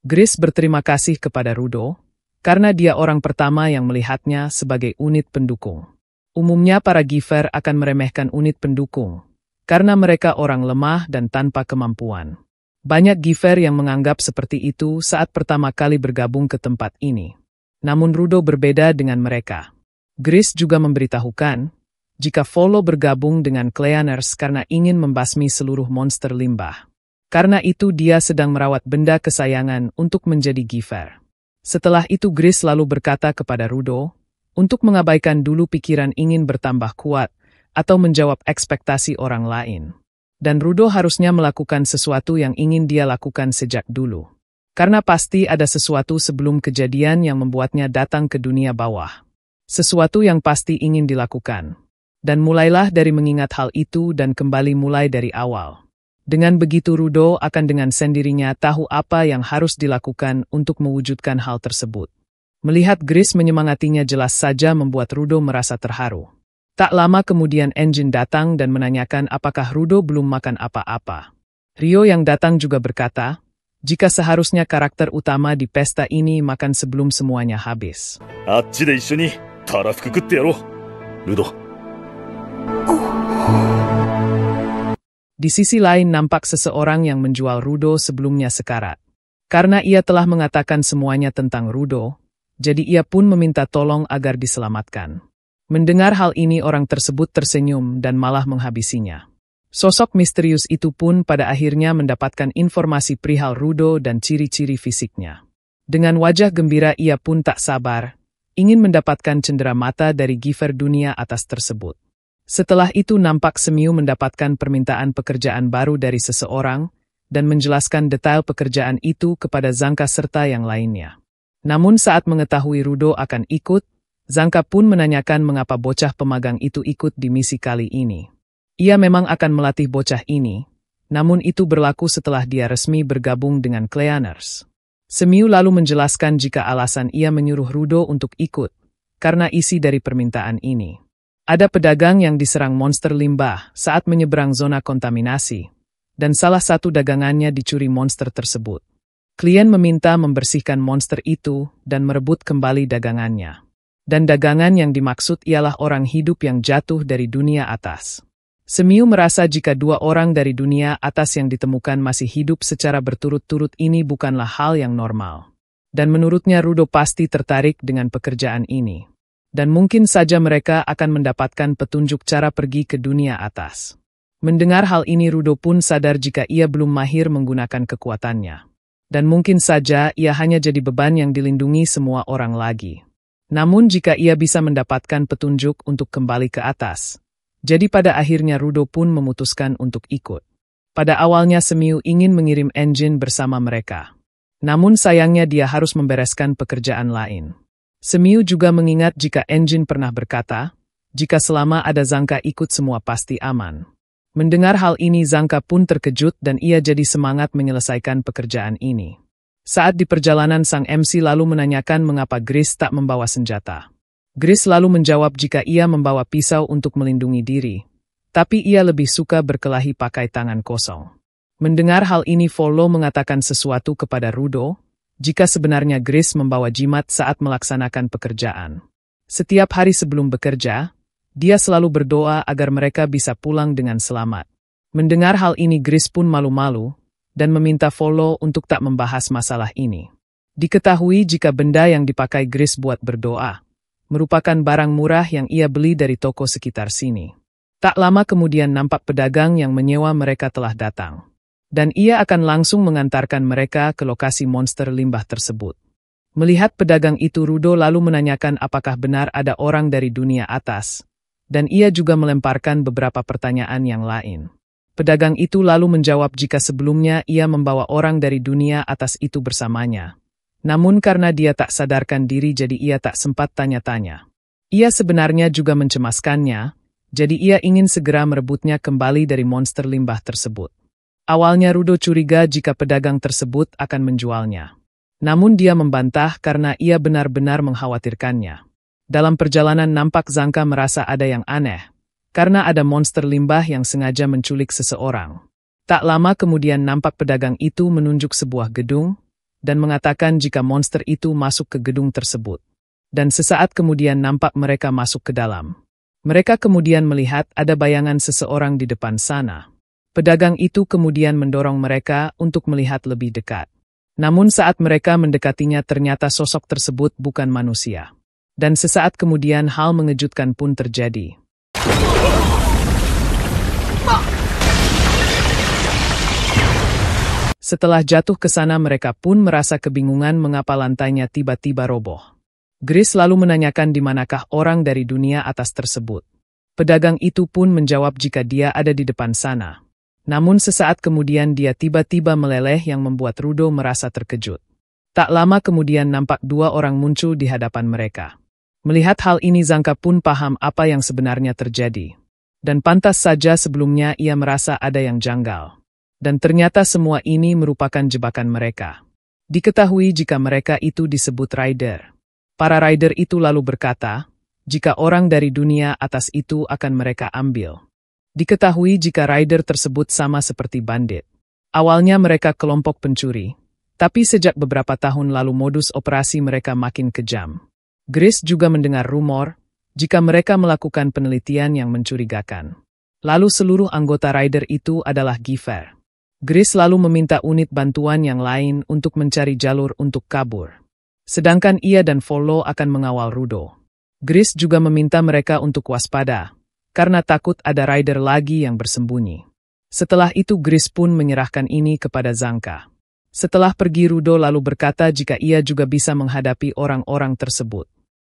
Gris berterima kasih kepada Rudo, karena dia orang pertama yang melihatnya sebagai unit pendukung. Umumnya para Giver akan meremehkan unit pendukung, karena mereka orang lemah dan tanpa kemampuan. Banyak Giver yang menganggap seperti itu saat pertama kali bergabung ke tempat ini. Namun Rudo berbeda dengan mereka. Gris juga memberitahukan, jika Follow bergabung dengan Cleaners karena ingin membasmi seluruh monster limbah. Karena itu dia sedang merawat benda kesayangan untuk menjadi Giver. Setelah itu Gris lalu berkata kepada Rudo, untuk mengabaikan dulu pikiran ingin bertambah kuat, atau menjawab ekspektasi orang lain. Dan Rudo harusnya melakukan sesuatu yang ingin dia lakukan sejak dulu. Karena pasti ada sesuatu sebelum kejadian yang membuatnya datang ke dunia bawah. Sesuatu yang pasti ingin dilakukan. Dan mulailah dari mengingat hal itu dan kembali mulai dari awal. Dengan begitu Rudo akan dengan sendirinya tahu apa yang harus dilakukan untuk mewujudkan hal tersebut. Melihat Gris menyemangatinya jelas saja membuat Rudo merasa terharu. Tak lama kemudian Engine datang dan menanyakan apakah Rudo belum makan apa-apa. Ryo yang datang juga berkata, jika seharusnya karakter utama di pesta ini makan sebelum semuanya habis. Di sisi lain nampak seseorang yang menjual Rudo sebelumnya sekarat. Karena ia telah mengatakan semuanya tentang Rudo, jadi ia pun meminta tolong agar diselamatkan. Mendengar hal ini orang tersebut tersenyum dan malah menghabisinya. Sosok misterius itu pun pada akhirnya mendapatkan informasi perihal Rudo dan ciri-ciri fisiknya. Dengan wajah gembira ia pun tak sabar, ingin mendapatkan cendera mata dari Giver dunia atas tersebut. Setelah itu nampak Semiu mendapatkan permintaan pekerjaan baru dari seseorang, dan menjelaskan detail pekerjaan itu kepada Zanka serta yang lainnya. Namun saat mengetahui Rudo akan ikut, Zanka pun menanyakan mengapa bocah pemagang itu ikut di misi kali ini. Ia memang akan melatih bocah ini, namun itu berlaku setelah dia resmi bergabung dengan Cleaners. Semiu lalu menjelaskan jika alasan ia menyuruh Rudo untuk ikut, karena isi dari permintaan ini. Ada pedagang yang diserang monster limbah saat menyeberang zona kontaminasi, dan salah satu dagangannya dicuri monster tersebut. Klien meminta membersihkan monster itu dan merebut kembali dagangannya. Dan dagangan yang dimaksud ialah orang hidup yang jatuh dari dunia atas. Semiu merasa jika 2 orang dari dunia atas yang ditemukan masih hidup secara berturut-turut ini bukanlah hal yang normal. Dan menurutnya Rudo pasti tertarik dengan pekerjaan ini. Dan mungkin saja mereka akan mendapatkan petunjuk cara pergi ke dunia atas. Mendengar hal ini Rudo pun sadar jika ia belum mahir menggunakan kekuatannya. Dan mungkin saja ia hanya jadi beban yang dilindungi semua orang lagi. Namun jika ia bisa mendapatkan petunjuk untuk kembali ke atas, jadi pada akhirnya Rudo pun memutuskan untuk ikut. Pada awalnya Semiu ingin mengirim Engine bersama mereka. Namun sayangnya dia harus membereskan pekerjaan lain. Semiu juga mengingat jika Engine pernah berkata, jika selama ada Zanka ikut semua pasti aman. Mendengar hal ini Zanka pun terkejut dan ia jadi semangat menyelesaikan pekerjaan ini. Saat di perjalanan sang MC lalu menanyakan mengapa Gris tak membawa senjata. Gris lalu menjawab jika ia membawa pisau untuk melindungi diri, tapi ia lebih suka berkelahi pakai tangan kosong. Mendengar hal ini Follow mengatakan sesuatu kepada Rudo, jika sebenarnya Gris membawa jimat saat melaksanakan pekerjaan. Setiap hari sebelum bekerja, dia selalu berdoa agar mereka bisa pulang dengan selamat. Mendengar hal ini Gris pun malu-malu, dan meminta Follow untuk tak membahas masalah ini. Diketahui jika benda yang dipakai Gris buat berdoa, merupakan barang murah yang ia beli dari toko sekitar sini. Tak lama kemudian nampak pedagang yang menyewa mereka telah datang. Dan ia akan langsung mengantarkan mereka ke lokasi monster limbah tersebut. Melihat pedagang itu Rudo lalu menanyakan apakah benar ada orang dari dunia atas, dan ia juga melemparkan beberapa pertanyaan yang lain. Pedagang itu lalu menjawab jika sebelumnya ia membawa orang dari dunia atas itu bersamanya. Namun karena dia tak sadarkan diri jadi ia tak sempat tanya-tanya. Ia sebenarnya juga mencemaskannya, jadi ia ingin segera merebutnya kembali dari monster limbah tersebut. Awalnya Rudo curiga jika pedagang tersebut akan menjualnya. Namun dia membantah karena ia benar-benar mengkhawatirkannya. Dalam perjalanan nampak Zanka merasa ada yang aneh, karena ada monster limbah yang sengaja menculik seseorang. Tak lama kemudian nampak pedagang itu menunjuk sebuah gedung, dan mengatakan jika monster itu masuk ke gedung tersebut. Dan sesaat kemudian nampak mereka masuk ke dalam. Mereka kemudian melihat ada bayangan seseorang di depan sana. Pedagang itu kemudian mendorong mereka untuk melihat lebih dekat. Namun saat mereka mendekatinya ternyata sosok tersebut bukan manusia. Dan sesaat kemudian hal mengejutkan pun terjadi. Setelah jatuh ke sana mereka pun merasa kebingungan mengapa lantainya tiba-tiba roboh. Gris lalu menanyakan di manakah orang dari dunia atas tersebut. Pedagang itu pun menjawab jika dia ada di depan sana. Namun sesaat kemudian dia tiba-tiba meleleh yang membuat Rudo merasa terkejut. Tak lama kemudian nampak 2 orang muncul di hadapan mereka. Melihat hal ini Zanka pun paham apa yang sebenarnya terjadi. Dan pantas saja sebelumnya ia merasa ada yang janggal. Dan ternyata semua ini merupakan jebakan mereka. Diketahui jika mereka itu disebut Rider. Para Rider itu lalu berkata, jika orang dari dunia atas itu akan mereka ambil. Diketahui jika Rider tersebut sama seperti bandit. Awalnya mereka kelompok pencuri, tapi sejak beberapa tahun lalu modus operasi mereka makin kejam. Gris juga mendengar rumor, jika mereka melakukan penelitian yang mencurigakan. Lalu seluruh anggota Rider itu adalah Giver. Gris lalu meminta unit bantuan yang lain untuk mencari jalur untuk kabur. Sedangkan ia dan Follow akan mengawal Rudo. Gris juga meminta mereka untuk waspada, karena takut ada Rider lagi yang bersembunyi. Setelah itu Gris pun menyerahkan ini kepada Zanka. Setelah pergi Rudo lalu berkata jika ia juga bisa menghadapi orang-orang tersebut.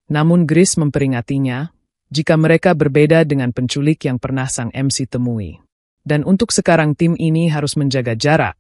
Namun Gris memperingatinya, jika mereka berbeda dengan penculik yang pernah sang MC temui. Dan untuk sekarang tim ini harus menjaga jarak,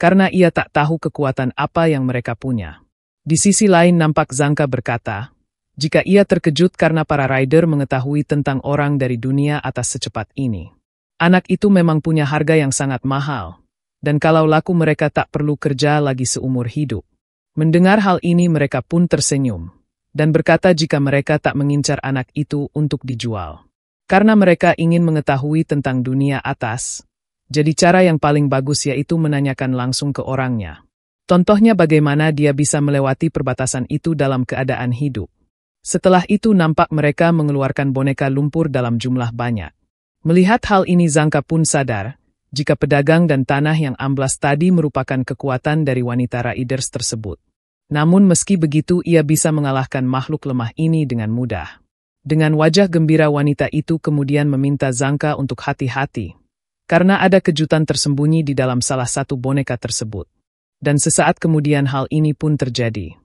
karena ia tak tahu kekuatan apa yang mereka punya. Di sisi lain nampak Zanka berkata, jika ia terkejut karena para rider mengetahui tentang orang dari dunia atas secepat ini. Anak itu memang punya harga yang sangat mahal, dan kalau laku mereka tak perlu kerja lagi seumur hidup. Mendengar hal ini mereka pun tersenyum, dan berkata jika mereka tak mengincar anak itu untuk dijual. Karena mereka ingin mengetahui tentang dunia atas, jadi cara yang paling bagus yaitu menanyakan langsung ke orangnya. Contohnya bagaimana dia bisa melewati perbatasan itu dalam keadaan hidup. Setelah itu nampak mereka mengeluarkan boneka lumpur dalam jumlah banyak. Melihat hal ini Zanka pun sadar, jika pedagang dan tanah yang amblas tadi merupakan kekuatan dari wanita Raiders tersebut. Namun meski begitu ia bisa mengalahkan makhluk lemah ini dengan mudah. Dengan wajah gembira wanita itu kemudian meminta Zanka untuk hati-hati, karena ada kejutan tersembunyi di dalam salah satu boneka tersebut. Dan sesaat kemudian hal ini pun terjadi.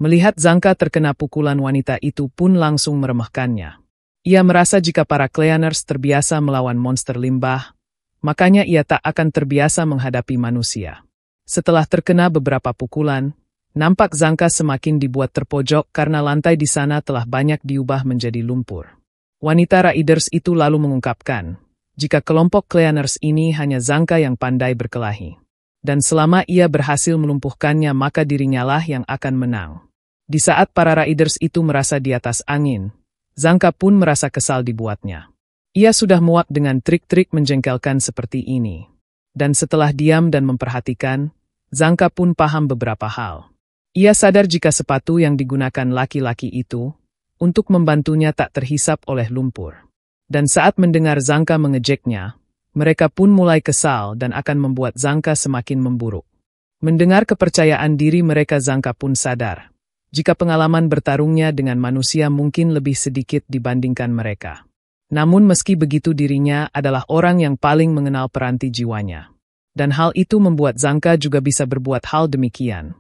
Melihat Zanka terkena pukulan wanita itu pun langsung meremehkannya. Ia merasa jika para Cleaners terbiasa melawan monster limbah, makanya ia tak akan terbiasa menghadapi manusia. Setelah terkena beberapa pukulan, nampak Zanka semakin dibuat terpojok karena lantai di sana telah banyak diubah menjadi lumpur. Wanita Raiders itu lalu mengungkapkan, jika kelompok Cleaners ini hanya Zanka yang pandai berkelahi. Dan selama ia berhasil melumpuhkannya maka dirinya lah yang akan menang. Di saat para Raiders itu merasa di atas angin, Zanka pun merasa kesal dibuatnya. Ia sudah muak dengan trik-trik menjengkelkan seperti ini. Dan setelah diam dan memperhatikan, Zanka pun paham beberapa hal. Ia sadar jika sepatu yang digunakan laki-laki itu, untuk membantunya tak terhisap oleh lumpur. Dan saat mendengar Zanka mengejeknya, mereka pun mulai kesal dan akan membuat Zanka semakin memburuk. Mendengar kepercayaan diri mereka Zanka pun sadar, jika pengalaman bertarungnya dengan manusia mungkin lebih sedikit dibandingkan mereka. Namun meski begitu dirinya adalah orang yang paling mengenal peranti jiwanya. Dan hal itu membuat Zanka juga bisa berbuat hal demikian.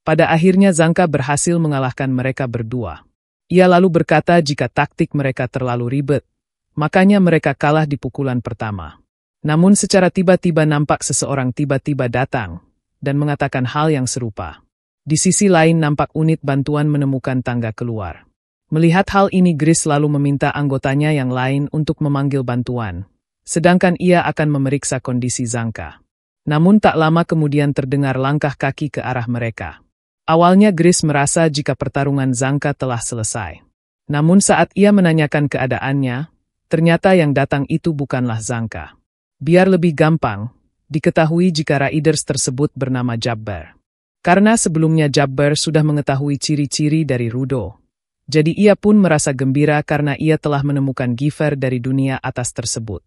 Pada akhirnya Zanka berhasil mengalahkan mereka berdua. Ia lalu berkata jika taktik mereka terlalu ribet, makanya mereka kalah di pukulan pertama. Namun secara tiba-tiba nampak seseorang tiba-tiba datang dan mengatakan hal yang serupa. Di sisi lain nampak unit bantuan menemukan tangga keluar. Melihat hal ini Gris lalu meminta anggotanya yang lain untuk memanggil bantuan, sedangkan ia akan memeriksa kondisi Zanka. Namun tak lama kemudian terdengar langkah kaki ke arah mereka. Awalnya Gris merasa jika pertarungan Zanka telah selesai. Namun saat ia menanyakan keadaannya, ternyata yang datang itu bukanlah Zanka. Biar lebih gampang, diketahui jika Raiders tersebut bernama Jabber. Karena sebelumnya Jabber sudah mengetahui ciri-ciri dari Rudo. Jadi ia pun merasa gembira karena ia telah menemukan giver dari dunia atas tersebut.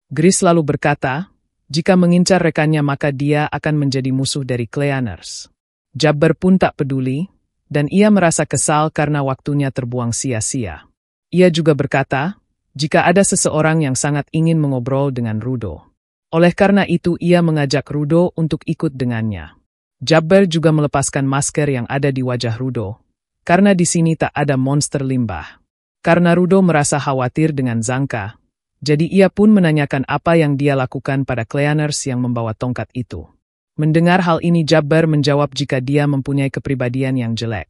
Gris lalu berkata, jika mengincar rekannya maka dia akan menjadi musuh dari Cleaners. Jabber pun tak peduli, dan ia merasa kesal karena waktunya terbuang sia-sia. Ia juga berkata, jika ada seseorang yang sangat ingin mengobrol dengan Rudo. Oleh karena itu ia mengajak Rudo untuk ikut dengannya. Jabber juga melepaskan masker yang ada di wajah Rudo, karena di sini tak ada monster limbah. Karena Rudo merasa khawatir dengan Zanka, jadi ia pun menanyakan apa yang dia lakukan pada Cleaners yang membawa tongkat itu. Mendengar hal ini Jabber menjawab jika dia mempunyai kepribadian yang jelek.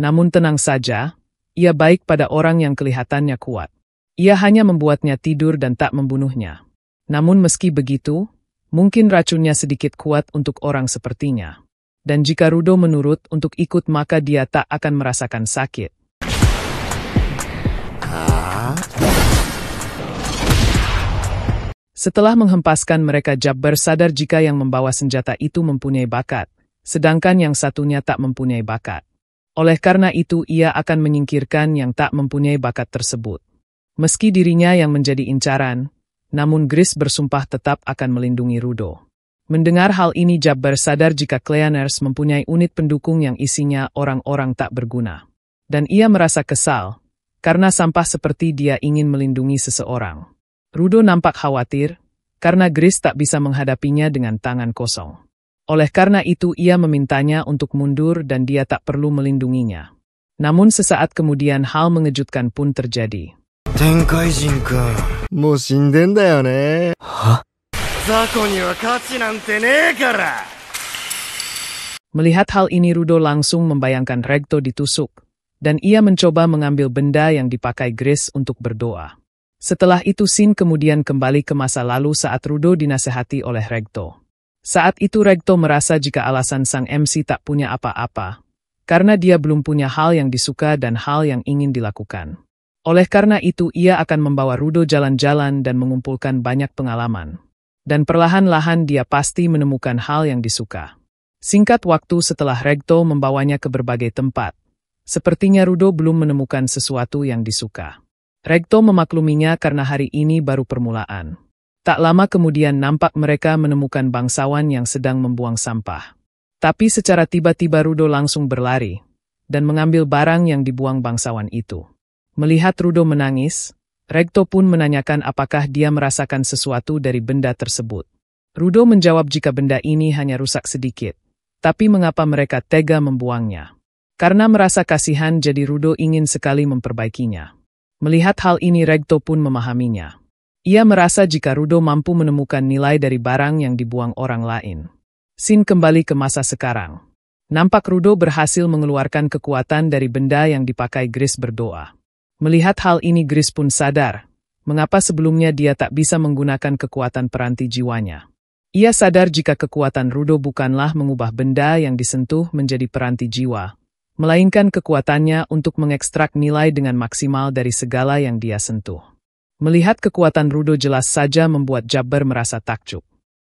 Namun tenang saja, ia baik pada orang yang kelihatannya kuat. Ia hanya membuatnya tidur dan tak membunuhnya. Namun meski begitu, mungkin racunnya sedikit kuat untuk orang sepertinya. Dan jika Rudo menurut untuk ikut maka dia tak akan merasakan sakit. Setelah menghempaskan mereka Jabber sadar jika yang membawa senjata itu mempunyai bakat, sedangkan yang satunya tak mempunyai bakat. Oleh karena itu ia akan menyingkirkan yang tak mempunyai bakat tersebut. Meski dirinya yang menjadi incaran, namun Gris bersumpah tetap akan melindungi Rudo. Mendengar hal ini Jabber sadar jika Cleaners mempunyai unit pendukung yang isinya orang-orang tak berguna. Dan ia merasa kesal, karena sampah seperti dia ingin melindungi seseorang. Rudo nampak khawatir, karena Gris tak bisa menghadapinya dengan tangan kosong. Oleh karena itu ia memintanya untuk mundur dan dia tak perlu melindunginya. Namun sesaat kemudian hal mengejutkan pun terjadi. Tenkaijin kun, mou shinden da yo ne. Hah? Zako ni wa kachi nante ne kara. Melihat hal ini Rudo langsung membayangkan Regto ditusuk, dan ia mencoba mengambil benda yang dipakai Gris untuk berdoa. Setelah itu Shin kemudian kembali ke masa lalu saat Rudo dinasehati oleh Regto. Saat itu Regto merasa jika alasan sang MC tak punya apa-apa, karena dia belum punya hal yang disuka dan hal yang ingin dilakukan. Oleh karena itu ia akan membawa Rudo jalan-jalan dan mengumpulkan banyak pengalaman. Dan perlahan-lahan dia pasti menemukan hal yang disuka. Singkat waktu setelah Regto membawanya ke berbagai tempat, sepertinya Rudo belum menemukan sesuatu yang disuka. Regto memakluminya karena hari ini baru permulaan. Tak lama kemudian nampak mereka menemukan bangsawan yang sedang membuang sampah. Tapi secara tiba-tiba Rudo langsung berlari dan mengambil barang yang dibuang bangsawan itu. Melihat Rudo menangis, Regto pun menanyakan apakah dia merasakan sesuatu dari benda tersebut. Rudo menjawab jika benda ini hanya rusak sedikit, tapi mengapa mereka tega membuangnya? Karena merasa kasihan jadi Rudo ingin sekali memperbaikinya. Melihat hal ini Regto pun memahaminya. Ia merasa jika Rudo mampu menemukan nilai dari barang yang dibuang orang lain. Shin kembali ke masa sekarang. Nampak Rudo berhasil mengeluarkan kekuatan dari benda yang dipakai Gris berdoa. Melihat hal ini Gris pun sadar, mengapa sebelumnya dia tak bisa menggunakan kekuatan peranti jiwanya. Ia sadar jika kekuatan Rudo bukanlah mengubah benda yang disentuh menjadi peranti jiwa, melainkan kekuatannya untuk mengekstrak nilai dengan maksimal dari segala yang dia sentuh. Melihat kekuatan Rudo jelas saja membuat Jabber merasa takjub.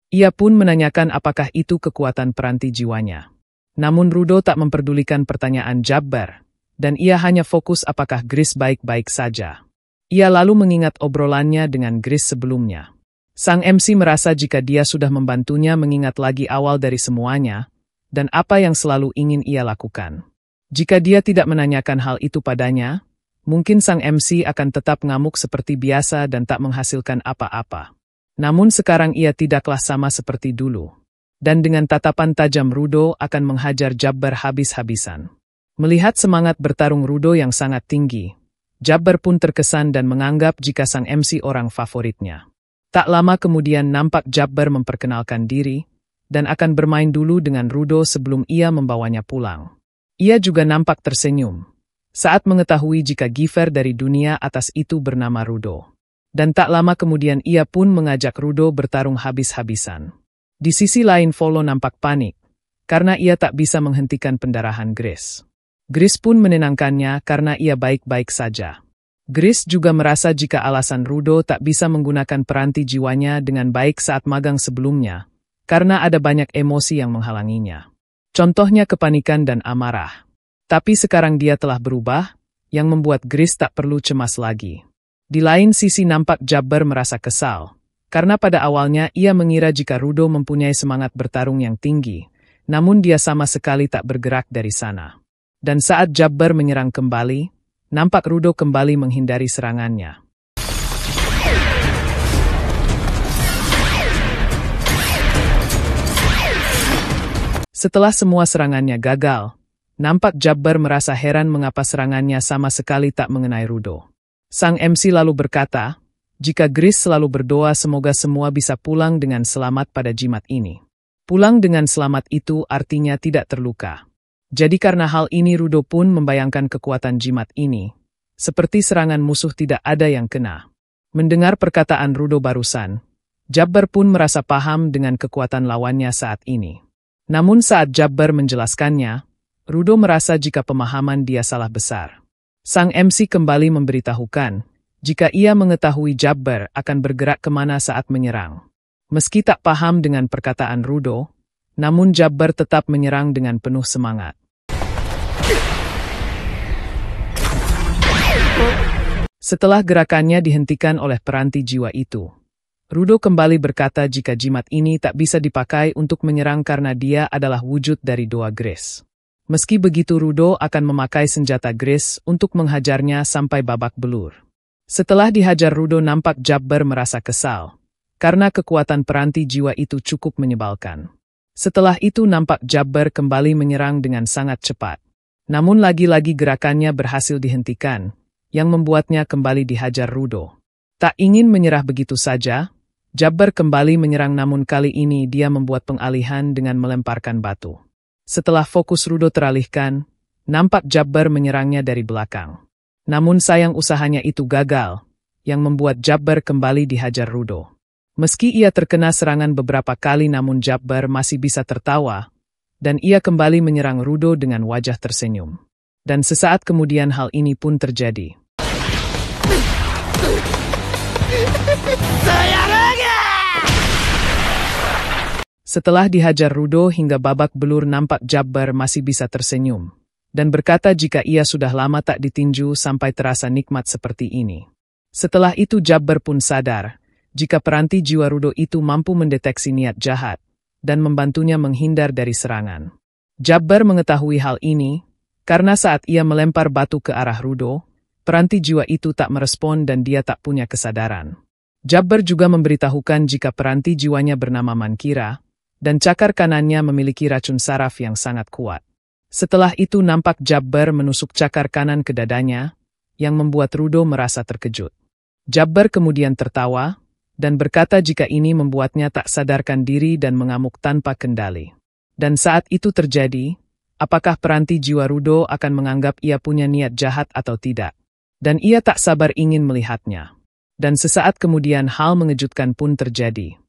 Ia pun menanyakan apakah itu kekuatan peranti jiwanya. Namun Rudo tak memperdulikan pertanyaan Jabber, dan ia hanya fokus apakah Gris baik-baik saja. Ia lalu mengingat obrolannya dengan Gris sebelumnya. Sang MC merasa jika dia sudah membantunya mengingat lagi awal dari semuanya, dan apa yang selalu ingin ia lakukan. Jika dia tidak menanyakan hal itu padanya, mungkin sang MC akan tetap ngamuk seperti biasa dan tak menghasilkan apa-apa. Namun sekarang ia tidaklah sama seperti dulu. Dan dengan tatapan tajam Rudo akan menghajar Jabber habis-habisan. Melihat semangat bertarung Rudo yang sangat tinggi, Jabber pun terkesan dan menganggap jika sang MC orang favoritnya. Tak lama kemudian nampak Jabber memperkenalkan diri, dan akan bermain dulu dengan Rudo sebelum ia membawanya pulang. Ia juga nampak tersenyum saat mengetahui jika Giver dari dunia atas itu bernama Rudo. Dan tak lama kemudian ia pun mengajak Rudo bertarung habis-habisan. Di sisi lain Volo nampak panik, karena ia tak bisa menghentikan pendarahan Gris. Gris pun menenangkannya karena ia baik-baik saja. Gris juga merasa jika alasan Rudo tak bisa menggunakan peranti jiwanya dengan baik saat magang sebelumnya, karena ada banyak emosi yang menghalanginya. Contohnya kepanikan dan amarah. Tapi sekarang dia telah berubah, yang membuat Gris tak perlu cemas lagi. Di lain sisi nampak Jabber merasa kesal, karena pada awalnya ia mengira jika Rudo mempunyai semangat bertarung yang tinggi, namun dia sama sekali tak bergerak dari sana. Dan saat Jabber menyerang kembali, nampak Rudo kembali menghindari serangannya. Setelah semua serangannya gagal, nampak Jabber merasa heran mengapa serangannya sama sekali tak mengenai Rudo. Sang MC lalu berkata, jika Gris selalu berdoa semoga semua bisa pulang dengan selamat pada jimat ini. Pulang dengan selamat itu artinya tidak terluka. Jadi karena hal ini Rudo pun membayangkan kekuatan jimat ini. Seperti serangan musuh tidak ada yang kena. Mendengar perkataan Rudo barusan, Jabber pun merasa paham dengan kekuatan lawannya saat ini. Namun saat Jabber menjelaskannya, Rudo merasa jika pemahaman dia salah besar. Sang MC kembali memberitahukan, jika ia mengetahui Jabber akan bergerak kemana saat menyerang. Meski tak paham dengan perkataan Rudo, namun Jabber tetap menyerang dengan penuh semangat. Setelah gerakannya dihentikan oleh peranti jiwa itu, Rudo kembali berkata jika jimat ini tak bisa dipakai untuk menyerang karena dia adalah wujud dari doa Gris. Meski begitu Rudo akan memakai senjata Gris untuk menghajarnya sampai babak belur. Setelah dihajar Rudo nampak Jabber merasa kesal, karena kekuatan peranti jiwa itu cukup menyebalkan. Setelah itu nampak Jabbar kembali menyerang dengan sangat cepat. Namun lagi-lagi gerakannya berhasil dihentikan, yang membuatnya kembali dihajar Rudo. Tak ingin menyerah begitu saja, Jabbar kembali menyerang namun kali ini dia membuat pengalihan dengan melemparkan batu. Setelah fokus Rudo teralihkan, nampak Jabbar menyerangnya dari belakang. Namun sayang usahanya itu gagal, yang membuat Jabbar kembali dihajar Rudo. Meski ia terkena serangan beberapa kali namun Jabbar masih bisa tertawa, dan ia kembali menyerang Rudo dengan wajah tersenyum. Dan sesaat kemudian hal ini pun terjadi. Setelah dihajar Rudo hingga babak belur nampak Jabbar masih bisa tersenyum, dan berkata jika ia sudah lama tak ditinju sampai terasa nikmat seperti ini. Setelah itu Jabbar pun sadar, jika peranti jiwa Rudo itu mampu mendeteksi niat jahat, dan membantunya menghindar dari serangan. Jabbar mengetahui hal ini, karena saat ia melempar batu ke arah Rudo, peranti jiwa itu tak merespon dan dia tak punya kesadaran. Jabbar juga memberitahukan jika peranti jiwanya bernama Mankira, dan cakar kanannya memiliki racun saraf yang sangat kuat. Setelah itu nampak Jabbar menusuk cakar kanan ke dadanya, yang membuat Rudo merasa terkejut. Jabbar kemudian tertawa, dan berkata jika ini membuatnya tak sadarkan diri dan mengamuk tanpa kendali. Dan saat itu terjadi, apakah peranti jiwa Rudo akan menganggap ia punya niat jahat atau tidak? Dan ia tak sabar ingin melihatnya. Dan sesaat kemudian hal mengejutkan pun terjadi.